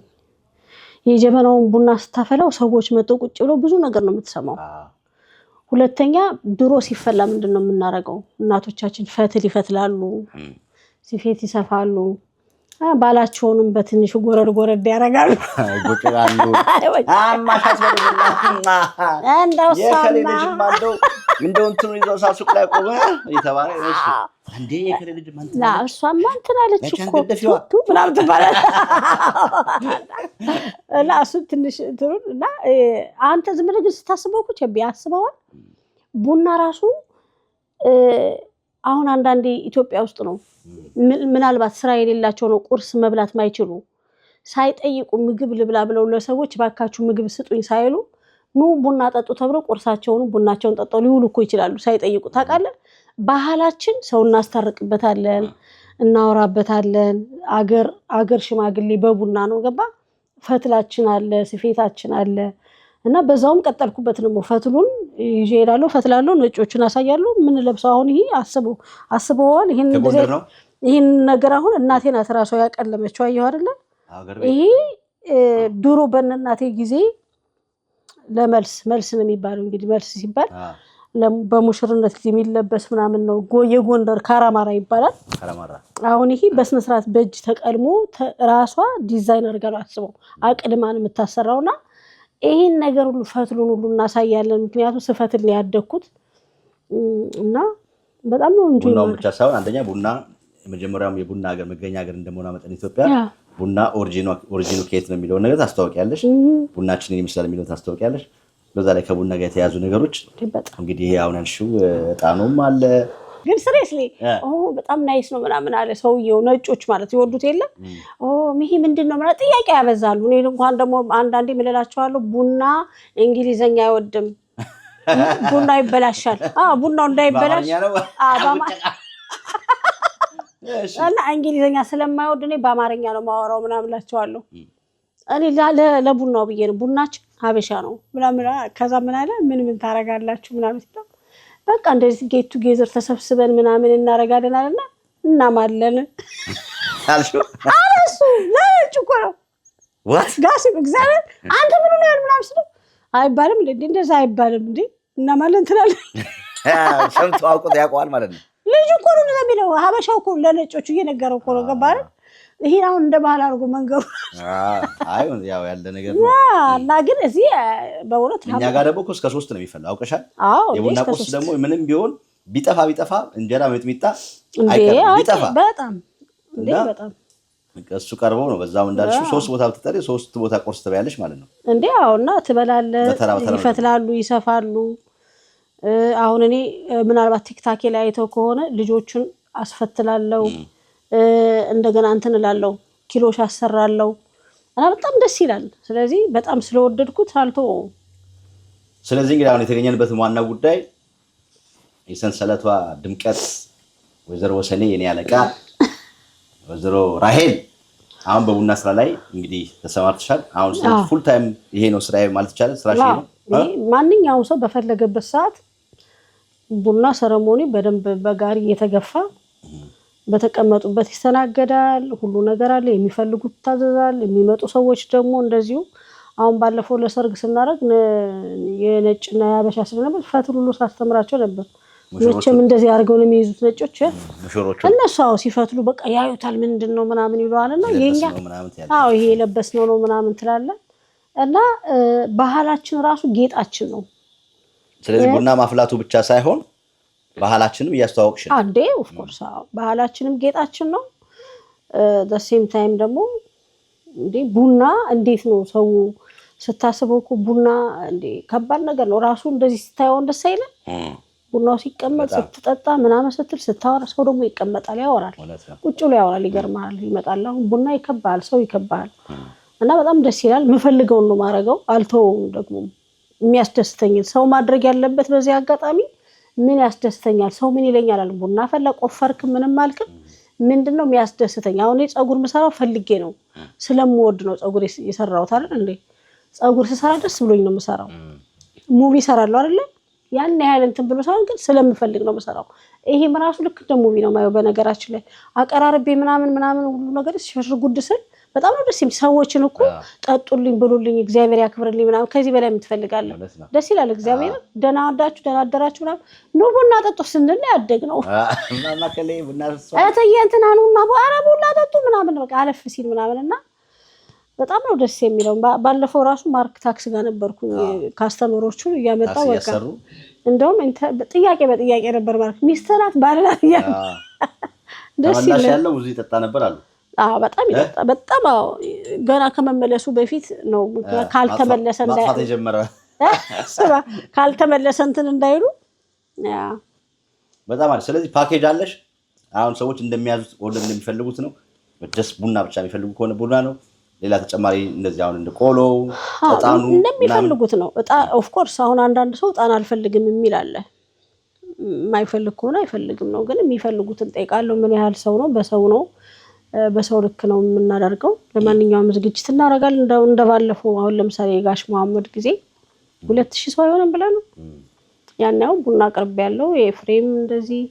የጀበናውን ቡና ስታፈላው ሰዎች መጥተው ቁጭ ብለው ብዙ ነገር ነው የምትሰማው ሁለተኛ ድሮ ሲፈላ ምንድነው የምናረጋው እናቶቻችን ፈትል ይፈትላሉ ሲፌት ይሰፋሉ ባላቸውንም በትንሹ ጎረድ ያረጋሉ ጎጨራሉ አማሻት ወደና እንደው የከሌልጅ ማንደው እንደው እንትኑ ይዘው ሳሱቅ ላይ ቆመ የተባለ እሺ አንዴ የከሌልጅ ማንተ ላ እሷማ እንትን አለች እኮ ቱ ምናምን ትባላለች ላ እሱ ትንሽ እንትኑ እና አንተ ዝም ብለህ ስታስበው እኮ ቢያስበዋል ቡና ራሱ አሁን አንዳንዴ ኢትዮጵያ ውስጥ ነው ምናልባት ስራ የሌላቸው ነው ቁርስ መብላት ማይችሉ ሳይጠይቁ ምግብ ልብላ ብለው ለሰዎች ባካችሁ ምግብ ስጡኝ ሳይሉ ኑ ቡና ጠጡ ተብለው ቁርሳቸውን ቡናቸውን ጠጣው ሊውሉ እኮ ይችላሉ ሳይጠይቁ ታውቃለህ ባህላችን ሰው እናስታርቅበታለን እናወራበታለን አገር ሽማግሌ በቡና ነው ገባ ፈትላችን አለ ስፌታችን አለ እና በዛውም ቀጠልኩበት ነው ፈትሉን ይዤ እላለሁ ፈትላለሁ ነጮቹን አሳያለሁ ምን ለብሰው አሁን ይሄ አስበዋል ይሄን ነገር አሁን እናቴ ናት ራሷ ያቀለመችው አየሁ አይደለ ይሄ ድሮ በእናቴ ጊዜ ለመልስ ነው የሚባለው እንግዲህ መልስ ሲባል በሙሽርነት የሚለበስ ምናምን ነው የጎንደር ካራማራ ይባላል አሁን ይሄ በስነ ስርዓት በእጅ ተቀልሞ ራሷ ዲዛይን አድርጋ ነው አስበው አቅልማን የምታሰራውና ይሄን ነገር ሁሉ ፈትሉን ሁሉ እናሳያለን ምክንያቱም ስፈትል ላይ ያደኩት እና በጣም ነው እንጂ ቡናው ብቻ ሳይሆን አንደኛ ቡና የመጀመሪያው የቡና ሀገር መገኛ ሀገር እንደመሆኗ መጠን ኢትዮጵያ ቡና ኦሪጂኑ ከየት ነው የሚለው ነገር ታስተዋውቂያለሽ ቡናችንን ይመስላል የሚለው ታስተዋውቂያለሽ በዛ ላይ ከቡና ጋር የተያዙ ነገሮች እንግዲህ ይሄ አሁን አንሺው ጣኑም አለ ግን ሲሪየስሊ በጣም ናይስ ነው ምናምን አለ ሰውየው ነጮች ማለት ይወዱት የለ ይሄ ምንድነው ማለት ጥያቄ ያበዛሉ እኔ እንኳን ደግሞ አንዳንዴ ምልላቸዋለሁ ቡና እንግሊዘኛ አይወድም ቡና ይበላሻል ቡናው እንዳይበላሽ እና እንግሊዘኛ ስለማይወድ እኔ በአማርኛ ነው ማወራው ምናምን ላቸዋለሁ እኔ ለቡናው ብዬ ነው ቡናችን ሀበሻ ነው ምናምን ከዛ ምን አለ ምን ታረጋላችሁ ምናምን ሲባል በቃ እንደዚህ ጌቱ ጌዘር ተሰብስበን ምናምን እናረጋለን አለና እናማለን አልሹ አለሱ ለጭቆ ነው what ጋስ እግዚአብሔር አንተ ምን ነው ያል ምናምን ስለ አይባልም እንደዛ አይባልም እንዴ እናማለን ትላል ሰምቶ አውቆት ያውቀዋል ማለት ነው ልጅ እኮ ነው እንደሚለው ሀበሻው እኮ ለነጮቹ እየነገረው እኮ ነው ገባረ ይሄን አሁን እንደ ባህል አድርጎ መንገሩ አይ ያው ያለ ነገር ነው እና ግን እዚህ በእውነት እኛ ጋር ደግሞ እስከ 3 ነው የሚፈላው አውቀሻል የቡና ቁርስ ደግሞ ምንም ቢሆን ቢጠፋ እንጀራ መጥሚጣ አይቀርም ቢጠፋ በጣም እሱ ቀርቦ ነው በዛው እንዳልሽው 3 ቦታ ብትጠሪ 3 ቦታ ቁርስ ትበያለሽ ማለት ነው እንዴ አውና ትበላለህ ይፈትላሉ ይሰፋሉ አሁን እኔ ምናልባት ቲክታክ ላይ አይተው ከሆነ ልጆቹን አስፈትላለሁ እንደገና እንትን እላለሁ ኪሎሽ አሰራለሁ እና በጣም ደስ ይላል። ስለዚህ በጣም ስለወደድኩት አልተወውም። ስለዚህ እንግዲህ አሁን የተገኘንበት ዋና ጉዳይ የሰንሰለቷ ድምቀት ወይዘሮ ወሰኔ የኔ አለቃ ወይዘሮ ራሄል አሁን በቡና ስራ ላይ እንግዲህ ተሰማርተሻል። አሁን ፉል ታይም ይሄ ነው ስራዬ ማለት ይቻላል። ስራሽ ነው። ማንኛውም ሰው በፈለገበት ሰዓት ቡና ሰረሞኒ በደንብ በጋሪ እየተገፋ በተቀመጡበት ይስተናገዳል። ሁሉ ነገር አለ። የሚፈልጉት ታዘዛል። የሚመጡ ሰዎች ደግሞ እንደዚሁ አሁን ባለፈው ለሰርግ ስናደርግ የነጭና ያበሻ ስለነበር ፈትል ሁሉ ሳስተምራቸው ነበር። መቼም እንደዚህ አድርገው ነው የሚይዙት ነጮች እነሱ ሲፈትሉ በቃ ያዩታል ምንድነው ምናምን ይሏልና የኛ ይሄ የለበስነው ነው ምናምን ትላለ እና ባህላችን ራሱ ጌጣችን ነው። ስለዚህ ቡና ማፍላቱ ብቻ ሳይሆን ባህላችንም እያስተዋወቅሽ ነው አንዴ ኦፍ ኮርስ ባህላችንም ጌጣችን ነው። the same time ደግሞ እንዴ ቡና እንዴት ነው ሰው ስታስበው እኮ ቡና እንዴ ከባድ ነገር ነው ራሱ እንደዚህ ስታየው ደስ አይልም። ቡናው ሲቀመጥ ስትጠጣ ምናምን ስትል ስታወራ ሰው ደግሞ ይቀመጣል ያወራል ቁጭ ብሎ ያወራል ይገርማል ይመጣል። አሁን ቡና ይከባል ሰው ይከባል እና በጣም ደስ ይላል። መፈልገው ነው ማረገው አልተውም። ደግሞ የሚያስደስተኝ ሰው ማድረግ ያለበት በዚህ አጋጣሚ ምን ያስደስተኛል ሰው ምን ይለኛል አለ ቡና ፈላ ቆፈርክ ምንም አልክ ምንድነው የሚያስደስተኝ? አሁን ፀጉር መሰራው ፈልጌ ነው ስለምወድ ነው ፀጉር የሰራሁት አይደል እንዴ? ፀጉር ስሰራ ደስ ብሎኝ ነው የምሰራው። ሙቪ ሰራለሁ አይደል? ያን ያህል እንትን ብሎ ሳይሆን ግን ስለምፈልግ ነው የምሰራው። ይሄም ራሱ ልክ እንደ ሙቪ ነው ማየው። በነገራችን ላይ አቀራርቤ ምናምን ሁሉ ነገር ሲሸሽ ጉድ ስል በጣም ነው ደስ የሚል። ሰዎችን እኮ ጠጡልኝ ብሉልኝ እግዚአብሔር ያክብርልኝ ምናምን ከዚህ በላይ የምትፈልጋለህ? ደስ ይላል። እግዚአብሔር ደህና አዳችሁ ደህና አደራችሁ ምናምን ኑ ቡና ጠጡ ስንል ያደግነው ማማ ከሌ ቡና እተየ እንትና ኑና ኧረ ቡና ጠጡ ምናምን በቃ አለፍ ሲል ምናምንና በጣም ነው ደስ የሚለው። ባለፈው ራሱ ማርክ ታክስ ጋር ነበርኩ ካስተመሮቹ እያመጣው በቃ እንደውም ጥያቄ በጥያቄ ነበር ማርክ ሚስተናት ባለላት ያ ደስ ይላል ያለው ብዙ ይጠጣ ነበር አሉ። በጣም ይጠጣ በጣም ገና ከመመለሱ በፊት ነው ካልተመለሰ ማጥፋት የጀመረ ካልተመለሰ እንትን እንዳይሉ ያ በጣም አሪፍ። ስለዚህ ፓኬጅ አለሽ አሁን ሰዎች እንደሚያዙት ኦርደር እንደሚፈልጉት ነው። ጀስት ቡና ብቻ የሚፈልጉ ከሆነ ቡና ነው። ሌላ ተጨማሪ እንደዚህ አሁን እንደ ቆሎ እጣኑ እንደሚፈልጉት ነው። ኦፍ ኮርስ አሁን አንዳንድ ሰው እጣን አልፈልግም የሚል አለ። የማይፈልግ ከሆነ አይፈልግም ነው። ግን የሚፈልጉትን ጠይቃለሁ። ምን ያህል ሰው ነው? በሰው ነው በሰው ልክ ነው የምናደርገው። ለማንኛውም ዝግጅት እናደርጋለን እንደባለፈው። አሁን ለምሳሌ የጋሽ መሐመድ ጊዜ 2000 ሰው አይሆንም ብለን ነው ያናው ቡና ቅርብ ያለው የፍሬም እንደዚህ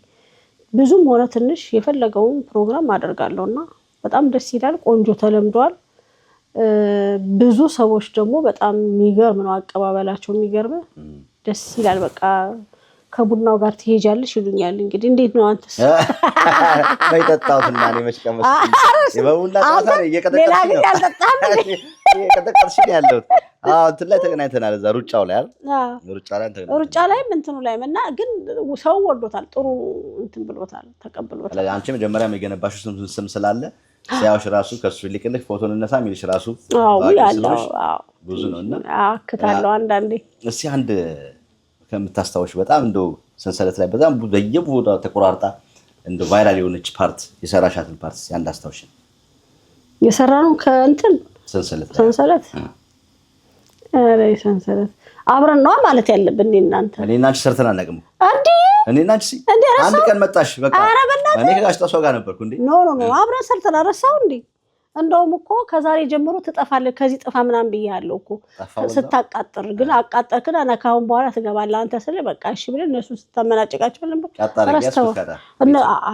ብዙም ሆነ ትንሽ የፈለገውን ፕሮግራም አደርጋለሁና በጣም ደስ ይላል። ቆንጆ ተለምዷል። ብዙ ሰዎች ደግሞ በጣም የሚገርም ነው አቀባበላቸው። የሚገርም ደስ ይላል። በቃ ከቡናው ጋር ትሄጃለሽ ይሉኛል። እንግዲህ እንዴት ነው አንተስ? ባይጠጣውና ነው መሽቀመስ የበቡላ ጣጣ እየቀጠቀጥሽ ነው ያለው። እንትን ላይ ተገናኝተናል እዛ ሩጫው ላይ አይደል? ሩጫ ላይ እንትኑ ላይ እና ግን ሰው ወዶታል። ጥሩ እንትን ብሎታል ተቀብሎታል። አንቺ መጀመሪያ የገነባሽው ስም ስላለ ሲያውሽ ራሱ ከሱ ሊቅልሽ ፎቶ እንነሳ የሚልሽ ራሱ ያለው ብዙ ነውና አክታለው አንዳንዴ። እስኪ አንድ ከምታስታውሽ በጣም እንደው ሰንሰለት ላይ በጣም በየቦታው ተቆራርጣ እንደው ቫይራል የሆነች ፓርት የሰራሻትን ፓርት አንድ አስታውሽ። የሰራነው ከእንትን ሰንሰለት ሰንሰለት አብረን ነው ማለት ያለብን እናንተ። እኔና አንቺ ሰርተን አናውቅም እንዴ? እኔና አንቺ አንድ ቀን መጣሽ በቃ እኔ ከጋሽ ጣሰው ጋር ነበርኩ እንዴ? ኖ አብረን ሰርተን አረሳው እንዴ? እንደውም እኮ ከዛሬ ጀምሮ ትጠፋለህ ከዚህ ጥፋ ምናምን ብያለሁ እኮ ስታቃጥር። ግን አቃጠርክና ነካውን በኋላ ትገባለህ አንተ ስለ በቃ እሺ ብለን እነሱ ስታመናጨቃቸው ነበር።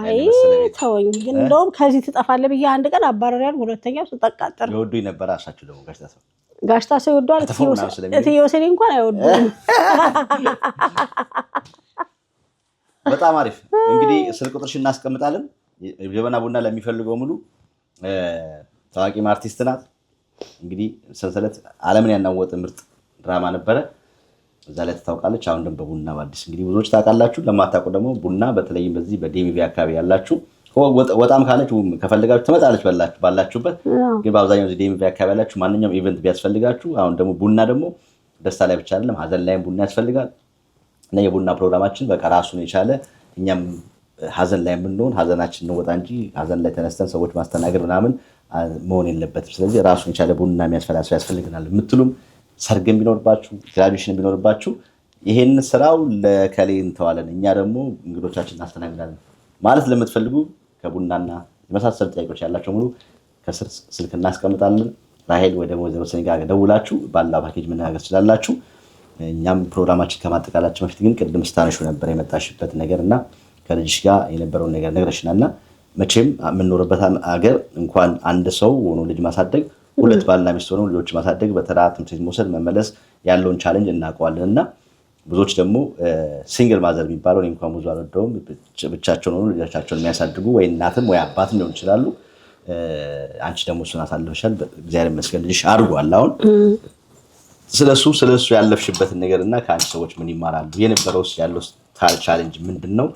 አይ ተወኝ። ግን እንደውም ከዚህ ትጠፋለህ ብዬ አንድ ቀን አባረሪያን ሁለተኛው ስታቃጥር ይወዱኝ ነበር። አሻችሁ ደግሞ ጋሽ ጣሰው ይወዷል። እትዬ እንኳን አይወዱም። በጣም አሪፍ። እንግዲህ ስልክ ቁጥርሽ እናስቀምጣለን። ጀበና ቡና ለሚፈልገው ሙሉ ታዋቂ አርቲስት ናት። እንግዲህ ሰንሰለት ዓለምን ያናወጠ ምርጥ ድራማ ነበረ። እዛ ላይ ታውቃለች። አሁን ደግሞ በቡና በአዲስ እንግዲህ ብዙዎች ታውቃላችሁ። ለማታውቁ ደግሞ ቡና በተለይም በዚህ በዴሚቪ አካባቢ ያላችሁ ወጣም ካለች ከፈልጋችሁ ትመጣለች ባላችሁበት። ግን በአብዛኛው እዚህ ዴሚቪ አካባቢ ያላችሁ ማንኛውም ኢቨንት ቢያስፈልጋችሁ አሁን ደግሞ ቡና ደግሞ ደስታ ላይ ብቻ አይደለም ሀዘን ላይም ቡና ያስፈልጋል። እና የቡና ፕሮግራማችን በቃ ራሱን የቻለ እኛም ሀዘን ላይ ብንሆን ሀዘናችን ነው ወጣ እንጂ ሀዘን ላይ ተነስተን ሰዎች ማስተናገድ ምናምን መሆን የለበትም። ስለዚህ ራሱን የቻለ ቡና የሚያስፈላ ሰው ያስፈልገናል የምትሉም ሰርግም ቢኖርባችሁ ግራጁዌሽን ቢኖርባችሁ ይሄን ስራው ለከሌ እንተዋለን እኛ ደግሞ እንግዶቻችን እናስተናግዳለን ማለት ለምትፈልጉ ከቡናና የመሳሰሉ ጥያቄዎች ያላቸው ሙሉ ከስር ስልክ እናስቀምጣለን። ራሄል ወይ ደግሞ ወይዘሮ ሰኒ ጋር ደውላችሁ ባላ ፓኬጅ መነጋገር ትችላላችሁ። እኛም ፕሮግራማችን ከማጠቃላችን በፊት ግን ቅድም ስታነሹ ነበር የመጣሽበት ነገርና ከልጅሽ ጋር የነበረውን ነገር ነግረሽናልና መቼም የምንኖርበት ሀገር እንኳን አንድ ሰው ሆኖ ልጅ ማሳደግ ሁለት ባልና ሚስት ሆነው ልጆች ማሳደግ በተራ ትምህርት ቤት መውሰድ መመለስ ያለውን ቻሌንጅ እናውቀዋለንና ብዙዎች ደግሞ ሲንግል ማዘር የሚባለው እኔ እንኳን ብዙ አልወደውም ብቻቸውን ሆኖ ልጆቻቸውን የሚያሳድጉ ወይ እናትም ወይ አባትም ሊሆን ይችላሉ። አንቺ ደግሞ እሱን አሳልፈሻል። እግዚአብሔር ይመስገን ልጅሽ አድጓል። አሁን ስለሱ ያለፍሽበትን ነገርና ከአንቺ ሰዎች ምን ይማራሉ የነበረውስ ያለው ቻሌንጅ ምንድነው?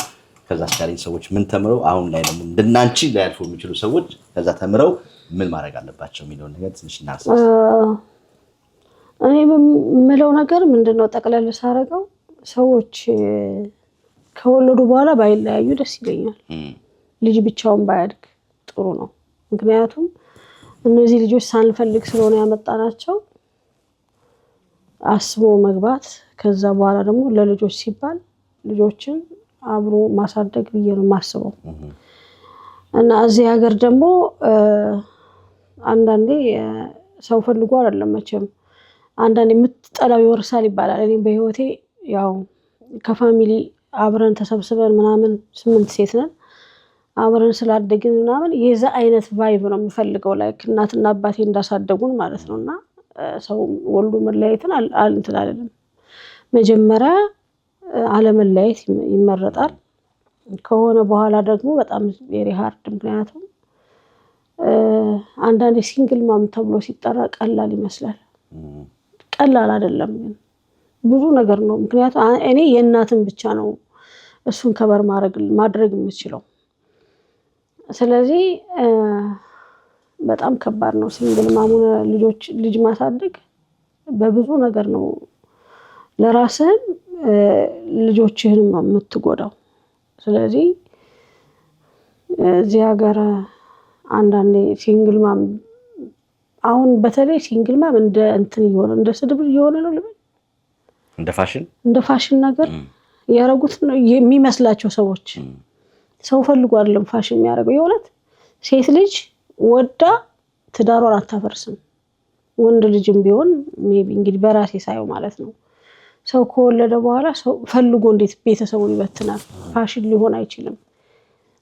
ከዛ ቻሌንጅ ሰዎች ምን ተምረው አሁን ላይ ደግሞ እንደናንቺ ሊያልፉ የሚችሉ ሰዎች ከዛ ተምረው ምን ማድረግ አለባቸው የሚለውን ነገር ትንሽ እናንሳ። እኔ የምለው ነገር ምንድነው ጠቅለል ሳረገው ሰዎች ከወለዱ በኋላ ባይለያዩ ደስ ይለኛል። ልጅ ብቻውን ባያድግ ጥሩ ነው። ምክንያቱም እነዚህ ልጆች ሳንፈልግ ስለሆነ ያመጣናቸው አስቦ መግባት ከዛ በኋላ ደግሞ ለልጆች ሲባል ልጆችን አብሮ ማሳደግ ብዬ ነው ማስበው። እና እዚህ ሀገር ደግሞ አንዳንዴ ሰው ፈልጎ አይደለም መቼም አንዳንዴ የምትጠላው ይወርሳል ይባላል። እኔ በህይወቴ ያው ከፋሚሊ አብረን ተሰብስበን ምናምን 8 ሴት ነን አብረን ስላደግን ምናምን የዛ አይነት ቫይብ ነው የምፈልገው ላይክ እናትና አባቴ እንዳሳደጉን ማለት ነውና ሰው ወልዶ መለያየትን እንትን አይደለም። መጀመሪያ አለመለያየት ይመረጣል። ከሆነ በኋላ ደግሞ በጣም ቬሪ ሃርድ ምክንያቱም አንዳንዴ ሲንግል ማም ተብሎ ሲጠራ ቀላል ይመስላል። ቀላል አይደለም ግን ብዙ ነገር ነው። ምክንያቱም እኔ የእናትን ብቻ ነው እሱን ከበር ማድረግ የምችለው። ስለዚህ በጣም ከባድ ነው ሲንግል ማሙን ልጅ ማሳደግ በብዙ ነገር ነው ለራስህም ልጆችህንም ነው የምትጎዳው። ስለዚህ እዚህ ሀገር አንዳንዴ ሲንግል ማም አሁን በተለይ ሲንግል ማም እንደ እንትን ይሆነ እንደ ስድብ ይሆነ ነው ልበል እንደ ፋሽን ነገር ያረጉት ነው የሚመስላቸው ሰዎች። ሰው ፈልጎ አይደለም ፋሽን የሚያደርገው። የሆነት ሴት ልጅ ወዳ ትዳሯን አታፈርስም። ወንድ ልጅም ቢሆን ሜቢ እንግዲህ በራሴ ሳይው ማለት ነው ሰው ከወለደ በኋላ ሰው ፈልጎ እንዴት ቤተሰቡን ይበትናል? ፋሽን ሊሆን አይችልም።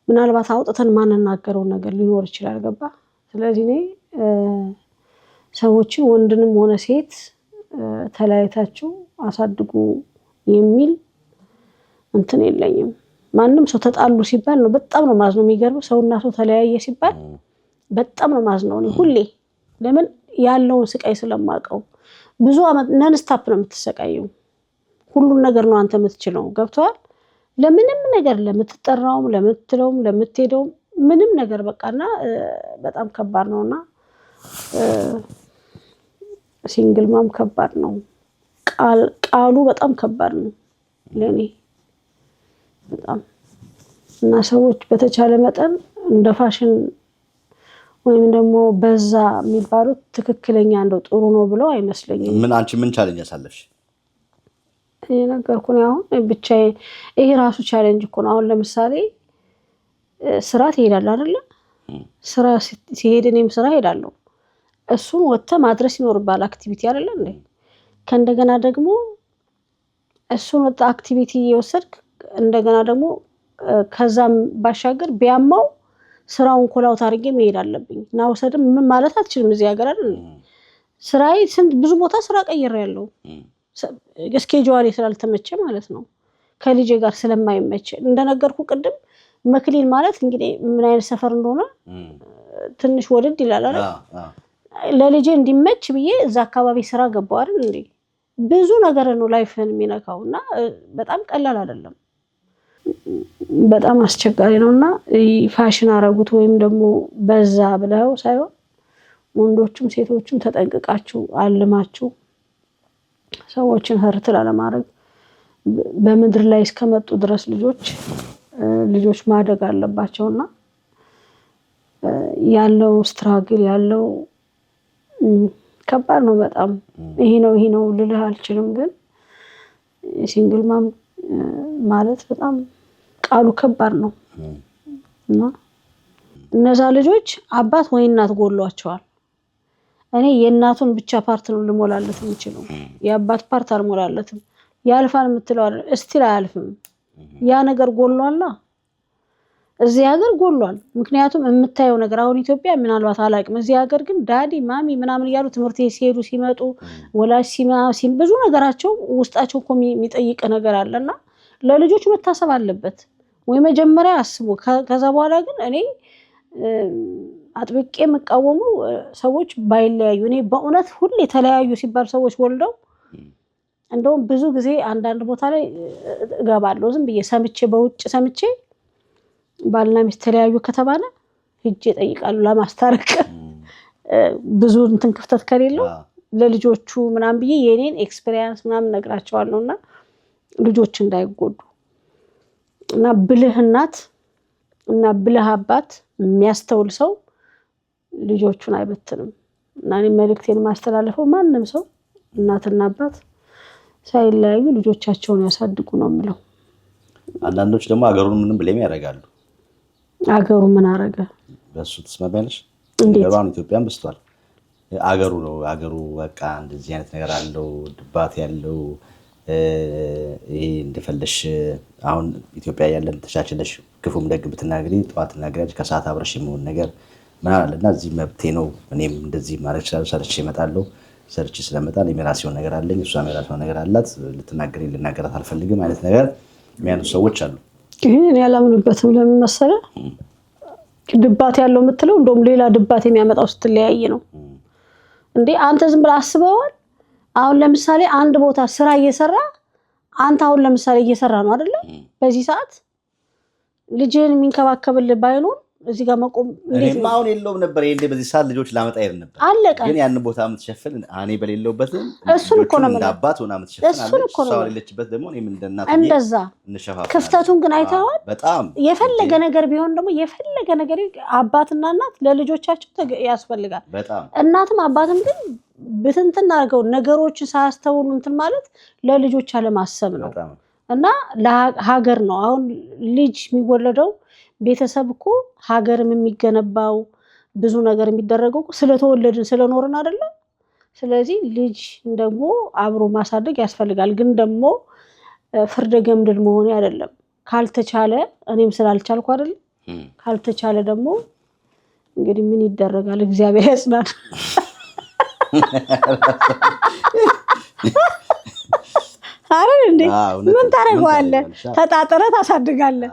ምናልባት አውጥተን ማንናገረው ነገር ሊኖር ይችላል። ገባ? ስለዚህ እኔ ሰዎችን ወንድንም ሆነ ሴት ተለያይታችሁ አሳድጉ የሚል እንትን የለኝም። ማንም ሰው ተጣሉ ሲባል ነው በጣም ነው ማዝነው። የሚገርም ሰውና ሰው ተለያየ ሲባል በጣም ነው ማዝነው ነው ሁሌ። ለምን ያለውን ስቃይ ስለማቀው ብዙ አመት ነን ስታፕ ነው የምትሰቃየው። ሁሉን ነገር ነው አንተ የምትችለው። ገብቷል? ለምንም ነገር ለምትጠራውም ለምትለውም ለምትሄደውም ምንም ነገር በቃና በጣም ከባድ ነውና ሲንግል ማም ከባድ ነው። ቃሉ በጣም ከባድ ነው ለኔ በጣም። እና ሰዎች በተቻለ መጠን እንደ ፋሽን ወይም ደግሞ በዛ የሚባሉት ትክክለኛ እንደው ጥሩ ነው ብለው አይመስለኝም። ምን አንቺ ምን ቻሌንጅ ያሳለፍሽ? እኔ ነገርኩኝ አሁን ብቻዬ ይሄ ራሱ ቻሌንጅ እኮ ነው። አሁን ለምሳሌ ስራ ትሄዳለህ አይደለ? ስራ ሲሄድ እኔም ስራ ሄዳለሁ። እሱን ወጥተህ ማድረስ ይኖርባል አክቲቪቲ አይደለ እንዴ? ከእንደገና ደግሞ እሱን ወጥተህ አክቲቪቲ እየወሰድክ እንደገና ደግሞ ከዛም ባሻገር ቢያማው ስራውን ኮላውት አድርጌ መሄድ አለብኝ። እና ወሰድም ምን ማለት አትችልም እዚህ ሀገር አይደል? ስራዬ ብዙ ቦታ ስራ ቀይሬያለሁ። ስኬጁዋሌ ስላልተመቸ ማለት ነው። ከልጄ ጋር ስለማይመች እንደነገርኩ ቅድም መክሊል ማለት እንግዲህ ምን አይነት ሰፈር እንደሆነ ትንሽ ወደድ ይላል አይደል? ለልጄ እንዲመች ብዬ እዛ አካባቢ ስራ ገባው አይደል እንዴ? ብዙ ነገር ነው ላይፍን የሚነካውና በጣም ቀላል አይደለም። በጣም አስቸጋሪ ነውና ፋሽን አረጉት ወይም ደግሞ በዛ ብለው ሳይሆን ወንዶችም ሴቶችም ተጠንቅቃችሁ አልማችሁ ሰዎችን ህርት ላለማድረግ በመድር ላይ እስከመጡ ድረስ ልጆች ማደግ አለባቸውና ያለው ስትራግል ያለው ከባድ ነው በጣም ይሄ ነው ልልህ አልችልም ግን ሲንግል ማም ማለት በጣም ቃሉ ከባድ ነው እና እነዛ ልጆች አባት ወይ እናት ጎሏቸዋል እኔ የእናቱን ብቻ ፓርት ነው ልሞላለት የምችለው የአባት ፓርት አልሞላለትም ያልፋል የምትለው እስቲል አያልፍም ያ ነገር ጎሏልና እዚህ ሀገር ጎሏል ምክንያቱም የምታየው ነገር አሁን ኢትዮጵያ ምናልባት አላቅም እዚህ ሀገር ግን ዳዲ ማሚ ምናምን ያሉ ትምህርት ሲሄዱ ሲመጡ ወላጅ ብዙ ነገራቸው ውስጣቸው እኮ የሚጠይቅ ነገር አለና ለልጆች መታሰብ አለበት ወይ መጀመሪያ አስቡ ከዛ በኋላ ግን እኔ አጥብቄ መቃወሙ ሰዎች ባይለያዩ እኔ በእውነት ሁሉ የተለያዩ ሲባል ሰዎች ወልደው እንደውም ብዙ ጊዜ አንዳንድ ቦታ ላይ እገባለሁ ዝም ብዬ ሰምቼ በውጭ ሰምቼ ባልና ሚስት ተለያዩ ከተባለ ሂጄ እጠይቃለሁ ለማስታረቅ ብዙ እንትን ክፍተት ከሌለው ለልጆቹ ምናምን ብዬ የኔን ኤክስፒሪየንስ ምናምን ነግራቸዋለሁና ልጆች እንዳይጎዱ እና ብልህ እናት እና ብልህ አባት የሚያስተውል ሰው ልጆቹን አይበትንም እና እኔ መልእክቴን ማስተላለፈው ማንንም ሰው እናትና አባት ሳይለያዩ ልጆቻቸውን ያሳድጉ ነው የምለው አንዳንዶች ደግሞ አገሩን ምንም ብሌም ያደርጋሉ አገሩ ምን አረገ በሱ ተስማማለሽ እንዴት ኢትዮጵያን በስቷል አገሩ ነው አገሩ በቃ እንደዚህ አይነት ነገር አለው ድባት ያለው ይሄ እንደፈለሽ አሁን ኢትዮጵያ ያለን ተቻችለሽ ክፉም ደግ ብትናገሪ ጧትና ገራጅ ከሰዓት አብረሽ የመሆን ነገር ማለትና እዚህ መብቴ ነው እኔም እንደዚህ ማለት ሰርቼ እመጣለሁ ሰርቼ ስለመጣ የራሴው ነገር አለኝ እሷ የራሷ ነገር አላት ልናገራት አልፈልግም አይነት ነገር የሚያኑ ሰዎች አሉ ግን ያላምንበትም ለምን መሰለህ ድባት ያለው የምትለው እንደውም ሌላ ድባት የሚያመጣው ስትለያይ ነው እንዴ አንተ ዝም ብለህ አስበዋል አሁን ለምሳሌ አንድ ቦታ ስራ እየሰራ አንተ አሁን ለምሳሌ እየሰራ ነው አይደለ በዚህ ሰዓት ልጅን የሚንከባከብልህ ባይኖር እዚህ ጋር መቆም እንዴት ነው አሁን የለውም ነበር ይሄ በዚህ ሰዓት ልጆች ላመጣ ይር ነበር አለቀ ግን ያን ቦታ የምትሸፍል እኔ በሌለውበትም እሱን እኮ ነው አባት ሆና የምትሸፍል አለች ሰው ሌለችበት ደግሞ እኔም እንደናት እንደዛ እንሸፋፋለን ክፍተቱን ግን አይተዋል በጣም የፈለገ ነገር ቢሆን ደግሞ የፈለገ ነገር አባትና እናት ለልጆቻቸው ያስፈልጋል በጣም እናትም አባትም ግን ብትንትና አርገው ነገሮችን ሳያስተውሉ እንትን ማለት ለልጆች አለማሰብ ነው እና ለሀገር ነው አሁን ልጅ የሚወለደው ቤተሰብ እኮ ሀገርም የሚገነባው ብዙ ነገር የሚደረገው ስለተወለድን ስለኖርን አይደለ ስለዚህ ልጅ ደግሞ አብሮ ማሳደግ ያስፈልጋል ግን ደግሞ ፍርደ ገምድል መሆን አይደለም ካልተቻለ እኔም ስላልቻልኩ አይደል ካልተቻለ ደግሞ እንግዲህ ምን ይደረጋል እግዚአብሔር ያጽናን አይደል እንዴ ምን ታረጋለህ ተጣጣረህ ታሳድጋለህ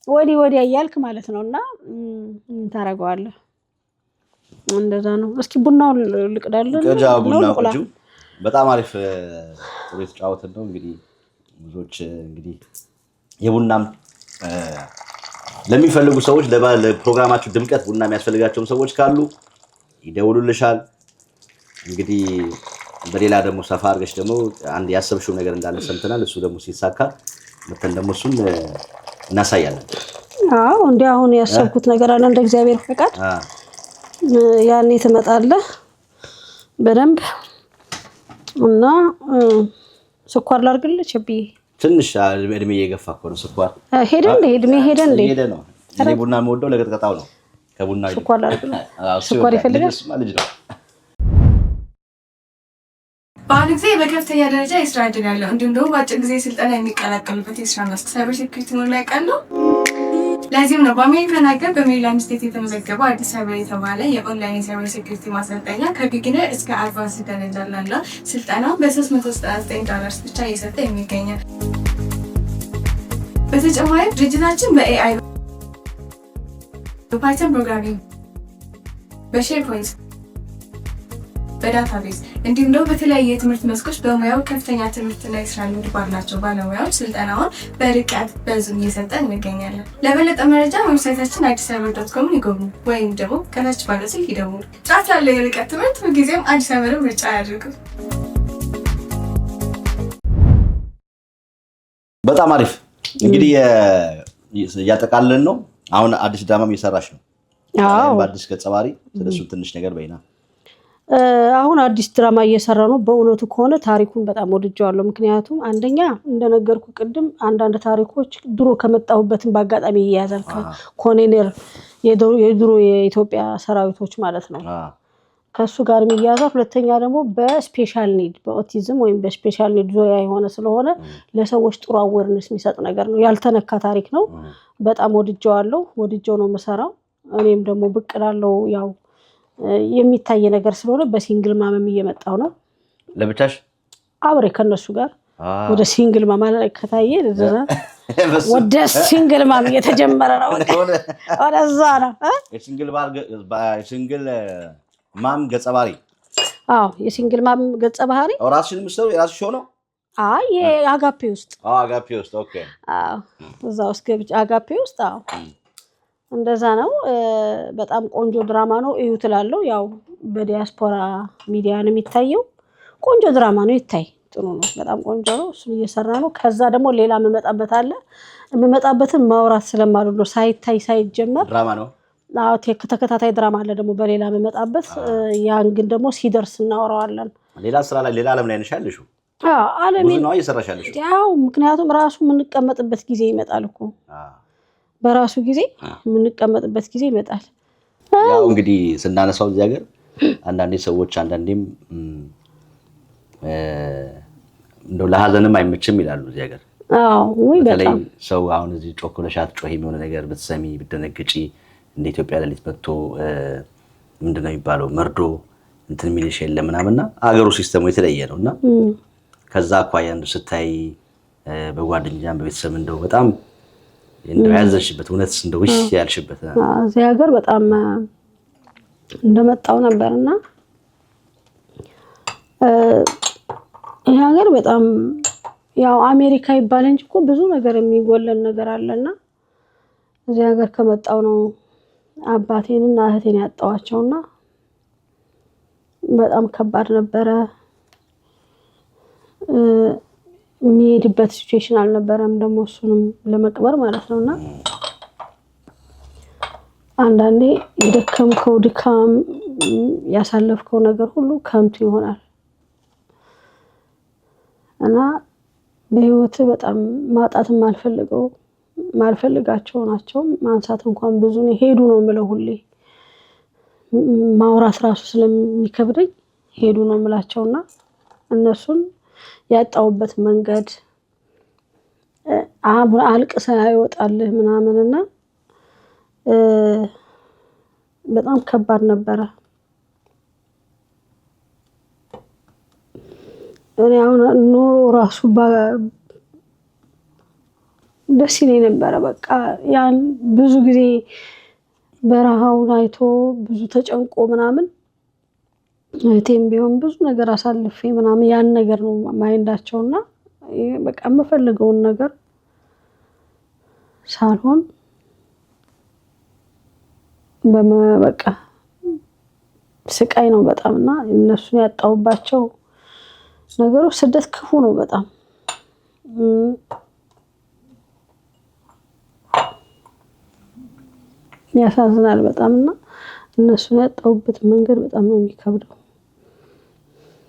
ወዲያ እያልክ ማለት ነውና ታረጋዋለህ እንደዛ ነው እስኪ ቡናው ልቅዳለን ቡናው ቆጆ በጣም አሪፍ ጥሩ የተጫወተ ነው እንግዲህ ብዙዎች እንግዲህ የቡናም ለሚፈልጉ ሰዎች ለፕሮግራማችሁ ድምቀት ቡና የሚያስፈልጋቸው ሰዎች ካሉ ይደውሉልሻል እንግዲህ በሌላ ደግሞ ሰፋ አድርገሽ ደግሞ አንድ ያሰብሽው ነገር እንዳለ ሰምተናል እሱ ደግሞ ሲሳካ መተን ደግሞ እሱን እናሳያለን አዎ እንዴ አሁን ያሰብኩት ነገር አለ እንደ እግዚአብሔር ፈቃድ ያኔ ትመጣለህ በደንብ እና ስኳር ላርግልህ ቸቢ ትንሽ እድሜ እየገፋ እኮ ነው ስኳር ሄደ እንደ ነው እኔ ቡና የምወደው ለቅጥቀጣው ነው ከቡና ስኳር ላርግልህ ስኳር ይፈልጋል ልጅ ነው በአሁኑ ጊዜ በከፍተኛ ደረጃ የስራ ዕድል ያለው እንዲሁም ደግሞ በአጭር ጊዜ ስልጠና የሚቀላቀሉበት የስራ መስክ ሳይበር ሴኩሪቲ ነው ላይ ያለው ለዚህም ነው በአሜሪካን ሀገር በሜሪላንድ ስቴት የተመዘገበው አዲስ ሳይበር የተባለ የኦንላይን የሳይበር ሴኩሪቲ ማሰልጠኛ ከቢጊነር እስከ አድቫንስ ደረጃ ላለ ስልጠና $399 ብቻ እየሰጠ የሚገኛል። በተጨማሪም ድርጅታችን በኤአይ በፓይተን ፕሮግራሚንግ በሼርፖይንት በዳታቤዝ እንዲሁም ደግሞ በተለያየ የትምህርት መስኮች በሙያው ከፍተኛ ትምህርትና የስራ ልምድ ባላቸው ባለሙያዎች ስልጠናውን በርቀት በዙም እየሰጠን እንገኛለን። ለበለጠ መረጃ ዌብሳይታችን addiscyber.com ይጎብኙ ወይም ደግሞ ከታች ባለው ስልክ ይደውሉ። ጥራት ያለው የርቀት ትምህርት ሁልጊዜም አዲስ አበባ ምርጫ ያድርጉ። በጣም አሪፍ እንግዲህ እያጠቃለልን ነው። አሁን አዲስ ድራማም እየሰራሽ ነው በአዲስ ገጸ ባህሪ ስለሱ ትንሽ ነገር በይና። አሁን አዲስ ድራማ እየሰራ ነው። በእውነቱ ከሆነ ታሪኩን በጣም ወድጀዋለሁ። ምክንያቱም አንደኛ እንደነገርኩ ቅድም አንዳንድ ታሪኮች ድሮ ከመጣሁበትን በአጋጣሚ ይያዛል። ኮሎኔል የድሮ የኢትዮጵያ ሰራዊቶች ማለት ነው ከሱ ጋር የሚያያዛል። ሁለተኛ ደግሞ በስፔሻል ኒድ በኦቲዝም ወይም በስፔሻል ኒድ ዙሪያ የሆነ ስለሆነ ለሰዎች ጥሩ አዌርነስ የሚሰጥ ነገር ነው። ያልተነካ ታሪክ ነው። በጣም ወድጀዋለሁ። ወድጀው ነው የምሰራው። እኔም ደግሞ ብቅ እላለሁ። ያው የሚታይ ነገር ስለሆነ በሲንግል ማመም እየመጣው ነው። ለብቻሽ አብሬ ከነሱ ጋር ወደ ሲንግል ማማ ላይ ከታየ ወደ ሲንግል ማም እየተጀመረ ነው። ወደዛ ነው የሲንግል ማም ገጸ ባህሪ። የሲንግል ማም ገጸ ባህሪ ራስሽን ምሰሩ የራስሽ ሆነው አጋፔ ውስጥ አጋፔ ውስጥ ኦኬ እዛ ውስጥ ገብቼ አጋፔ ውስጥ እንደዛ ነው። በጣም ቆንጆ ድራማ ነው። እዩ ትላለሁ። ያው በዲያስፖራ ሚዲያ ነው የሚታየው። ቆንጆ ድራማ ነው። ይታይ ጥሩ ነው። በጣም ቆንጆ ነው። እሱን እየሰራ ነው። ከዛ ደግሞ ሌላ የምመጣበት አለ። የምመጣበትን ማውራት ስለማልወድ ነው። ሳይታይ ሳይጀመር ድራማ ነው። ተከታታይ ድራማ አለ ደግሞ በሌላ የምመጣበት። ያን ግን ደግሞ ሲደርስ እናወራዋለን። ሌላ ስራ ላይ ሌላ ዓለም ላይ ነሽ ያለሽው? ዓለም ነው እየሰራሽ ያለሽው? ያው ምክንያቱም ራሱ የምንቀመጥበት ጊዜ ይመጣል እኮ በራሱ ጊዜ የምንቀመጥበት ጊዜ ይመጣል። ያው እንግዲህ ስናነሳው እዚህ ሀገር አንዳንዴ ሰዎች አንዳንዴም እንደው ለሀዘንም አይመችም ይላሉ እዚህ ሀገር። ወይ በተለይ በጣም ሰው አሁን እዚህ ጮክ ብለሽ አትጮሂም የሆነ ነገር ብትሰሚ ብትደነግጪ እንደ ኢትዮጵያ ሌሊት መጥቶ ምንድነው የሚባለው መርዶ እንትን የሚልሽ የለም ምናምንና አገሩ ሲስተሙ የተለየ ነውና ከዛ አኳያ እንደው ስታይ በጓደኛም በቤተሰብ እንደው በጣም እንደው ያዘሽበት እውነት እንደው እሺ ያልሽበት እዚህ ሀገር በጣም እንደመጣው ነበርና ይሄ ሀገር በጣም ያው አሜሪካ ይባል እንጂ እኮ ብዙ ነገር የሚጎለን ነገር አለና እዚህ ሀገር ከመጣው ነው አባቴንና እህቴን ያጣዋቸውና በጣም ከባድ ነበረ። የሚሄድበት ሲቹዌሽን አልነበረም ደግሞ እሱንም ለመቅበር ማለት ነውና አንዳንዴ የደከምከው ድካም ያሳለፍከው ነገር ሁሉ ከንቱ ይሆናል እና በህይወት በጣም ማጣትም ማልፈልጋቸው ናቸው። ማንሳት እንኳን ብዙ ነው ሄዱ ነው የምለው ሁሌ ማውራት ራሱ ስለሚከብደኝ ሄዱ ነው የምላቸውና እነሱን ያጣውበት መንገድ አልቅሰ አይወጣልህ ምናምንና በጣም ከባድ ነበረ። እኔ አሁን ኑሮ ራሱ ደስ ይለኝ ነበረ። በቃ ያን ብዙ ጊዜ በረሃውን አይቶ ብዙ ተጨንቆ ምናምን እቴም ቢሆን ብዙ ነገር አሳልፌ ምናምን ያን ነገር ነው ማይንዳቸውና በቃ የምፈልገውን ነገር ሳልሆን በቃ ስቃይ ነው በጣምና እነሱን ያጣውባቸው ነገሮች ስደት ክፉ ነው በጣም ያሳዝናል በጣምና እነሱን ያጣውበት መንገድ በጣም ነው የሚከብደው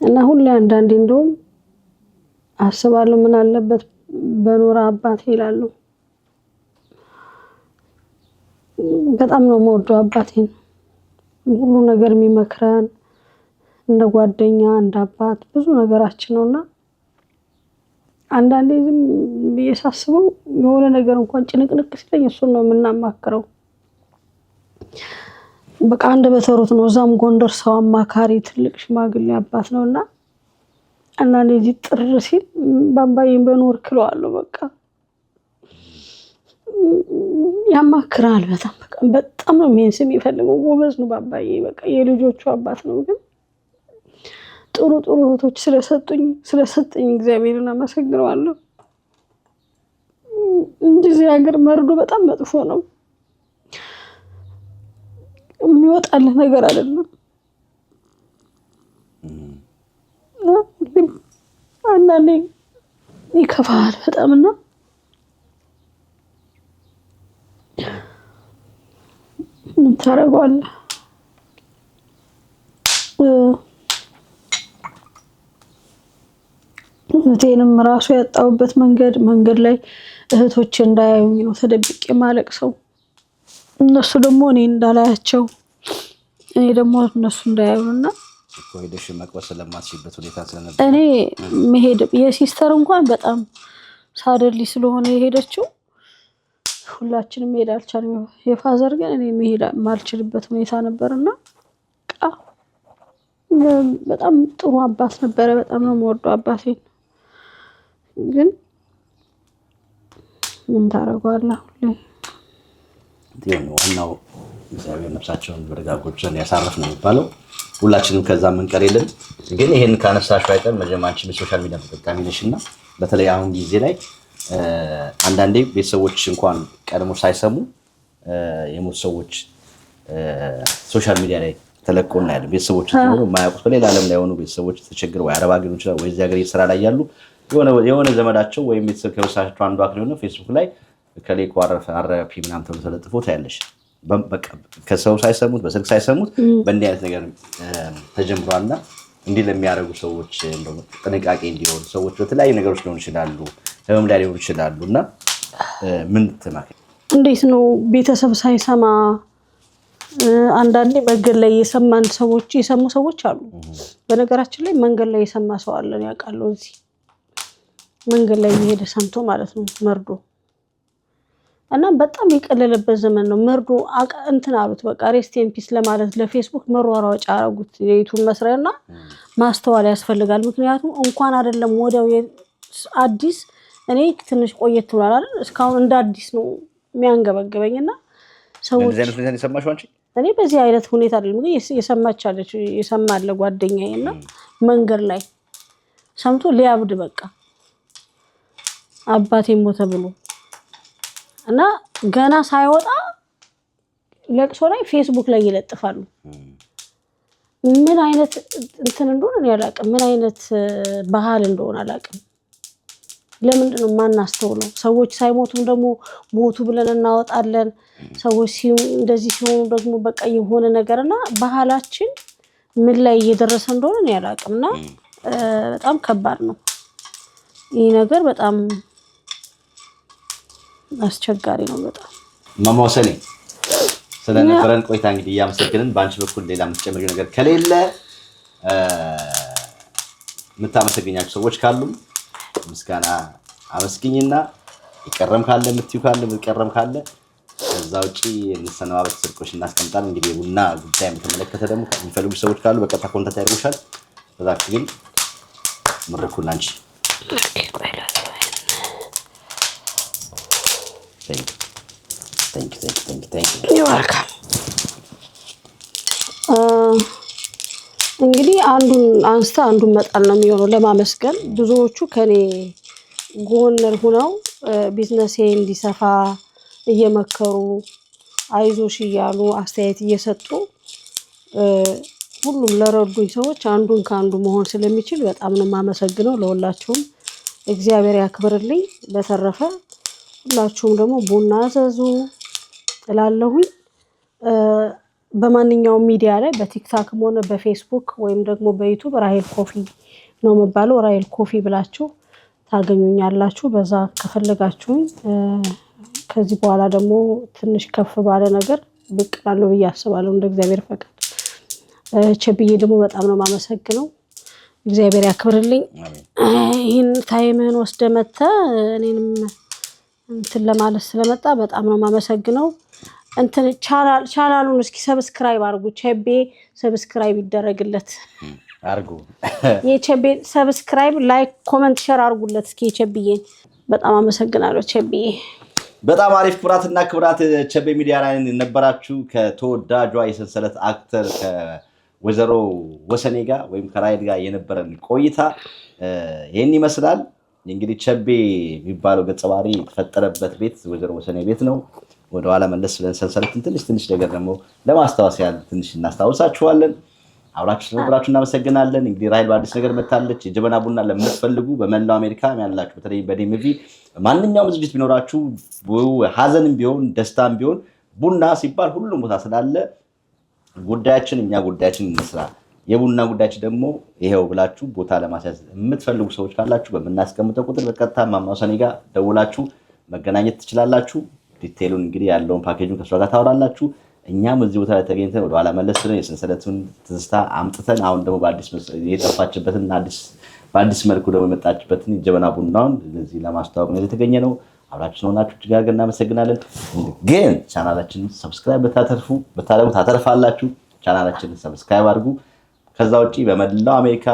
እና ሁሌ አንዳንዴ እንደውም አስባለሁ ምን አለበት በኖራ አባቴ ይላሉ። በጣም ነው የምወደው አባቴን። ሁሉ ነገር የሚመክረን እንደ ጓደኛ እንደ አባት ብዙ ነገራችን ነውና አንዳንዴ ዝም እየሳስበው የሆነ ነገር እንኳን ጭንቅንቅ ሲለኝ እሱን ነው የምናማክረው። በቃ አንድ በተሩት ነው እዛም ጎንደር ሰው አማካሪ ትልቅ ሽማግሌ አባት ነውና አንዳንዴ እዚህ ጥር ሲል ባባዬን በኖር ክለዋለሁ በቃ ያማክራል በጣም ነው የሚንስም ይፈልገው ጎበዝ ነው ባባዬ በቃ የልጆቹ አባት ነው። ግን ጥሩ እህቶች ስለሰጠኝ እግዚአብሔርን አመሰግነዋለሁ። እንደዚህ ሀገር መርዶ በጣም መጥፎ ነው። የሚወጣልህ ነገር አይደለም። አንዳንዴ ይከፋል በጣምና ምን ታረጋለህ? እህቴንም ራሱ ያጣሁበት መንገድ ላይ እህቶች እንዳያዩኝ ነው ተደብቄ ማለቅ ሰው እነሱ ደግሞ እኔ እንዳላያቸው እኔ ደግሞ እነሱ እንዳያዩና ሄደሽ መቅበስ ስለማትችልበት ሁኔታ ስለነበር እኔ መሄድ የሲስተር እንኳን በጣም ሳደሊ ስለሆነ የሄደችው ሁላችንም መሄድ አልቻልንም። የፋዘር ግን እኔ መሄድ ማልችልበት ሁኔታ ነበርና በጣም ጥሩ አባት ነበረ። በጣም ነው የምወደው አባቴን። ግን ምን ታረጋለህ? ዋናው እግዚአብሔር ነፍሳቸውን በደጋጎችን ያሳርፍ ነው የሚባለው። ሁላችንም ከዛ መንቀር የለን። ግን ይሄን ካነሳሽ አይቀር መጀመሪያ በሶሻል ሚዲያ ተጠቃሚ ነሽና በተለይ አሁን ጊዜ ላይ አንዳንዴ ቤተሰቦች እንኳን ቀድሞ ሳይሰሙ የሞት ሰዎች ሶሻል ሚዲያ ላይ ተለቆ እናያለን። ቤተሰቦች ሲኖሩ የማያውቁት በሌላ ዓለም ላይ ሆኑ ቤተሰቦች ተቸግረው ወይ አረብ ሀገር ይችላል ወይ እዚህ ሀገር ስራ ላይ ያሉ የሆነ ዘመዳቸው ወይም ቤተሰብ ከበሳቸው አንዱ አክል ሆነ ፌስቡክ ላይ ከሌኮ አረፒ ምናምን ተብሎ ተለጥፎ ታያለሽ። በቃ ከሰው ሳይሰሙት በስልክ ሳይሰሙት በእንዲህ አይነት ነገር ተጀምሯልና እንዲህ ለሚያደርጉ ሰዎች እንደው ጥንቃቄ እንዲሆን ሰዎች በተለያዩ ነገሮች ሊሆኑ ይችላሉ፣ ህመም ላይ ሊሆኑ ይችላሉ እና ምን ትመክሪ? እንዴት ነው ቤተሰብ ሳይሰማ አንዳንዴ መንገድ ላይ የሰሙ ሰዎች አሉ። በነገራችን ላይ መንገድ ላይ የሰማ ሰው አለን ያውቃለሁ። እዚህ መንገድ ላይ የሄደ ሰምቶ ማለት ነው መርዶ እና በጣም የቀለለበት ዘመን ነው። መርዶ እንትን አሉት በቃ ሬስት ኢን ፒስ ለማለት ለፌስቡክ መሯሯጫ አረጉት። የዩቲዩብ መስሪያና ማስተዋል ያስፈልጋል። ምክንያቱም እንኳን አይደለም ወዲያው አዲስ እኔ ትንሽ ቆየት ብሏል አይደል? እስካሁን እንደ አዲስ ነው የሚያንገበግበኝና ሰዎች እንደዚህ አይነት የሰማሽው አንቺ? እኔ በዚህ አይነት ሁኔታ አይደለም ግን የሰማለ ጓደኛዬና መንገድ ላይ ሰምቶ ሊያብድ በቃ አባቴ ሞተ ብሎ እና ገና ሳይወጣ ለቅሶ ላይ ፌስቡክ ላይ ይለጥፋሉ። ምን አይነት እንትን እንደሆነ እኔ አላውቅም። ምን አይነት ባህል እንደሆነ አላውቅም። ለምንድን ነው የማናስተውለው? ሰዎች ሳይሞቱም ደግሞ ሞቱ ብለን እናወጣለን። ሰዎች እንደዚህ ሲሆኑ ደግሞ በቃ የሆነ ነገርና ባህላችን ምን ላይ እየደረሰ እንደሆነ እኔ አላውቅምና በጣም ከባድ ነው ይህ ነገር። በጣም አስቸጋሪ ነው በጣም። እማማ ወሰኔ ስለነበረን ቆይታ እንግዲህ እያመሰገንን በአንቺ በኩል ሌላ የምትጨምሪው ነገር ከሌለ የምታመሰግኛቸው ሰዎች ካሉ ምስጋና አመስግኝና ይቀረም ካለ የምትዩ ካለ የምትቀረም ካለ ከዛ ውጪ እንሰነባበት። ስልኮች እናስቀምጣለን። እንግዲህ የቡና ጉዳይ የምትመለከተ ደግሞ የሚፈልጉ ሰዎች ካሉ በቀጥታ ኮንታክት ያደርጉሻል። በዛ ግን ምርኩን አንቺ Thank you. እንግዲህ አንዱን አንስታ አንዱን መጣል ነው የሚሆነው ለማመስገን። ብዙዎቹ ከኔ ጎን ሆነው ቢዝነሴ እንዲሰፋ እየመከሩ አይዞሽ እያሉ አስተያየት እየሰጡ ሁሉም ለረዱኝ ሰዎች አንዱን ከአንዱ መሆን ስለሚችል በጣም ነው የማመሰግነው። ለሁላችሁም እግዚአብሔር ያክብርልኝ። በተረፈ ሁላችሁም ደግሞ ቡና አዘዙ እላለሁኝ። በማንኛውም ሚዲያ ላይ በቲክታክም ሆነ በፌስቡክ ወይም ደግሞ በዩቲዩብ ራሄል ኮፊ ነው የሚባለው። ራሄል ኮፊ ብላችሁ ታገኙኛላችሁ። በዛ ከፈለጋችሁኝ ከዚህ በኋላ ደግሞ ትንሽ ከፍ ባለ ነገር ብቅ እላለሁ ብዬ አስባለሁ እንደ እግዚአብሔር ፈቃድ። ቸብዬ ደግሞ በጣም ነው የማመሰግነው። እግዚአብሔር ያክብርልኝ። ይህን ታይምህን ወስደህ መጥተህ እኔንም እንትን ለማለት ስለመጣ በጣም ነው የማመሰግነው። እንትን ቻናሉን እስኪ ሰብስክራይብ አድርጉ። ቸቤ ሰብስክራይብ ይደረግለት አድርጉ። የቸቤ ሰብስክራይብ፣ ላይክ፣ ኮሜንት፣ ሼር አድርጉለት እስኪ ቸብዬን። በጣም አመሰግናለሁ ቸብዬ። በጣም አሪፍ። ክቡራትና ክቡራት ቸቤ ሚዲያ ላይ ነበራችሁ ከተወዳጇ የሰንሰለት አክተር ከወይዘሮ ወሰኔ ጋር ወይም ከራይድ ጋር የነበረን ቆይታ ይህን ይመስላል። እንግዲህ ቸቤ የሚባለው ገጸ ባህሪ የተፈጠረበት ቤት ወይዘሮ ወሰኔ ቤት ነው። ወደኋላ መለስ ብለን ሰንሰለትን ትንሽ ነገር ደግሞ ለማስታወስ ያህል ትንሽ እናስታውሳችኋለን። አብራችሁ ስለነበራችሁ እናመሰግናለን። እንግዲህ ራሄል በአዲስ ነገር መታለች። የጀበና ቡና ለምትፈልጉ በመላው አሜሪካ ያላችሁ በተለይ በዲኤምቪ ማንኛውም ዝግጅት ቢኖራችሁ ሀዘንም ቢሆን ደስታም ቢሆን ቡና ሲባል ሁሉም ቦታ ስላለ ጉዳያችን እኛ ጉዳያችን እንስራ። የቡና ጉዳያችን ደግሞ ይሄው ብላችሁ ቦታ ለማስያዝ የምትፈልጉ ሰዎች ካላችሁ በመናስቀምጠው ቁጥር በቀጥታ እማማ ሰኔ ጋር ደውላችሁ መገናኘት ትችላላችሁ። ዲቴሉን እንግዲህ ያለውን ፓኬጁን ከሷ ጋር ታወራላችሁ። እኛም እዚህ ቦታ ላይ ተገኝተን ወደኋላ መለስ ብለን የሰንሰለቱን ትዝታ አምጥተን አሁን ደግሞ በአዲስ የጠፋችበትን በአዲስ መልኩ ደግሞ የመጣችበትን ጀበና ቡናውን ለዚህ ለማስተዋወቅ ነው የተገኘ ነው። አብራችን ሆናችሁ እጅግ አድርገን እናመሰግናለን። ግን ቻናላችንን ሰብስክራይብ ብታደርጉ ታተርፋላችሁ። ቻናላችንን ሰብስክራይብ አድርጉ። ከዛ ውጪ በመላው አሜሪካ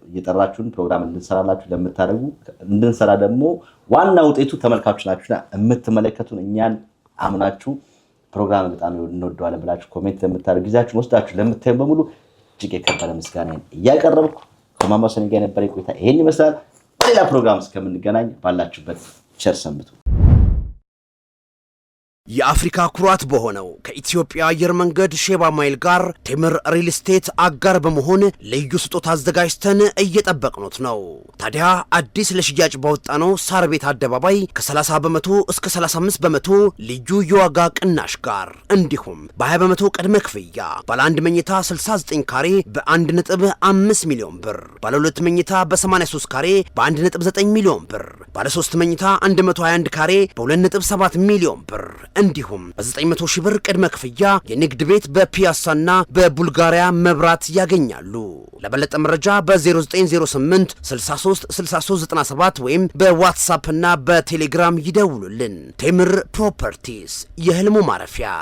እየጠራችሁን ፕሮግራም እንድንሰራላችሁ ለምታደርጉ እንድንሰራ ደግሞ ዋና ውጤቱ ተመልካቾች ናችሁና የምትመለከቱን እኛን አምናችሁ ፕሮግራም በጣም እንወደዋለን ብላችሁ ኮሜንት ለምታደርጉ ጊዜያችሁን ወስዳችሁ ለምታዩን በሙሉ እጅግ የከበረ ምስጋናዬን እያቀረብኩ ከእማማ ሰኔ ጋር የነበረኝ ቆይታ ይሄን ይመስላል። በሌላ ፕሮግራም እስከምንገናኝ ባላችሁበት ቸር ሰንብቱ። የአፍሪካ ኩራት በሆነው ከኢትዮጵያ አየር መንገድ ሼባ ማይል ጋር ቴምር ሪል ስቴት አጋር በመሆን ልዩ ስጦታ አዘጋጅተን እየጠበቅኑት ነው። ታዲያ አዲስ ለሽያጭ ባወጣነው ሳር ቤት አደባባይ ከ30 በመቶ እስከ 35 በመቶ ልዩ የዋጋ ቅናሽ ጋር እንዲሁም በ20 በመቶ ቅድመ ክፍያ ባለ 1 መኝታ 69 ካሬ በ1.5 ሚሊዮን ብር፣ ባለ 2 መኝታ በ83 ካሬ በ1.9 ሚሊዮን ብር፣ ባለ 3 መኝታ 121 ካሬ በ2.7 ሚሊዮን ብር እንዲሁም በ900 ሺህ ብር ቅድመ ክፍያ የንግድ ቤት በፒያሳና በቡልጋሪያ መብራት ያገኛሉ። ለበለጠ መረጃ በ0908 63 6397 ወይም በዋትስአፕ እና በቴሌግራም ይደውሉልን። ቴምር ፕሮፐርቲስ የህልሙ ማረፊያ።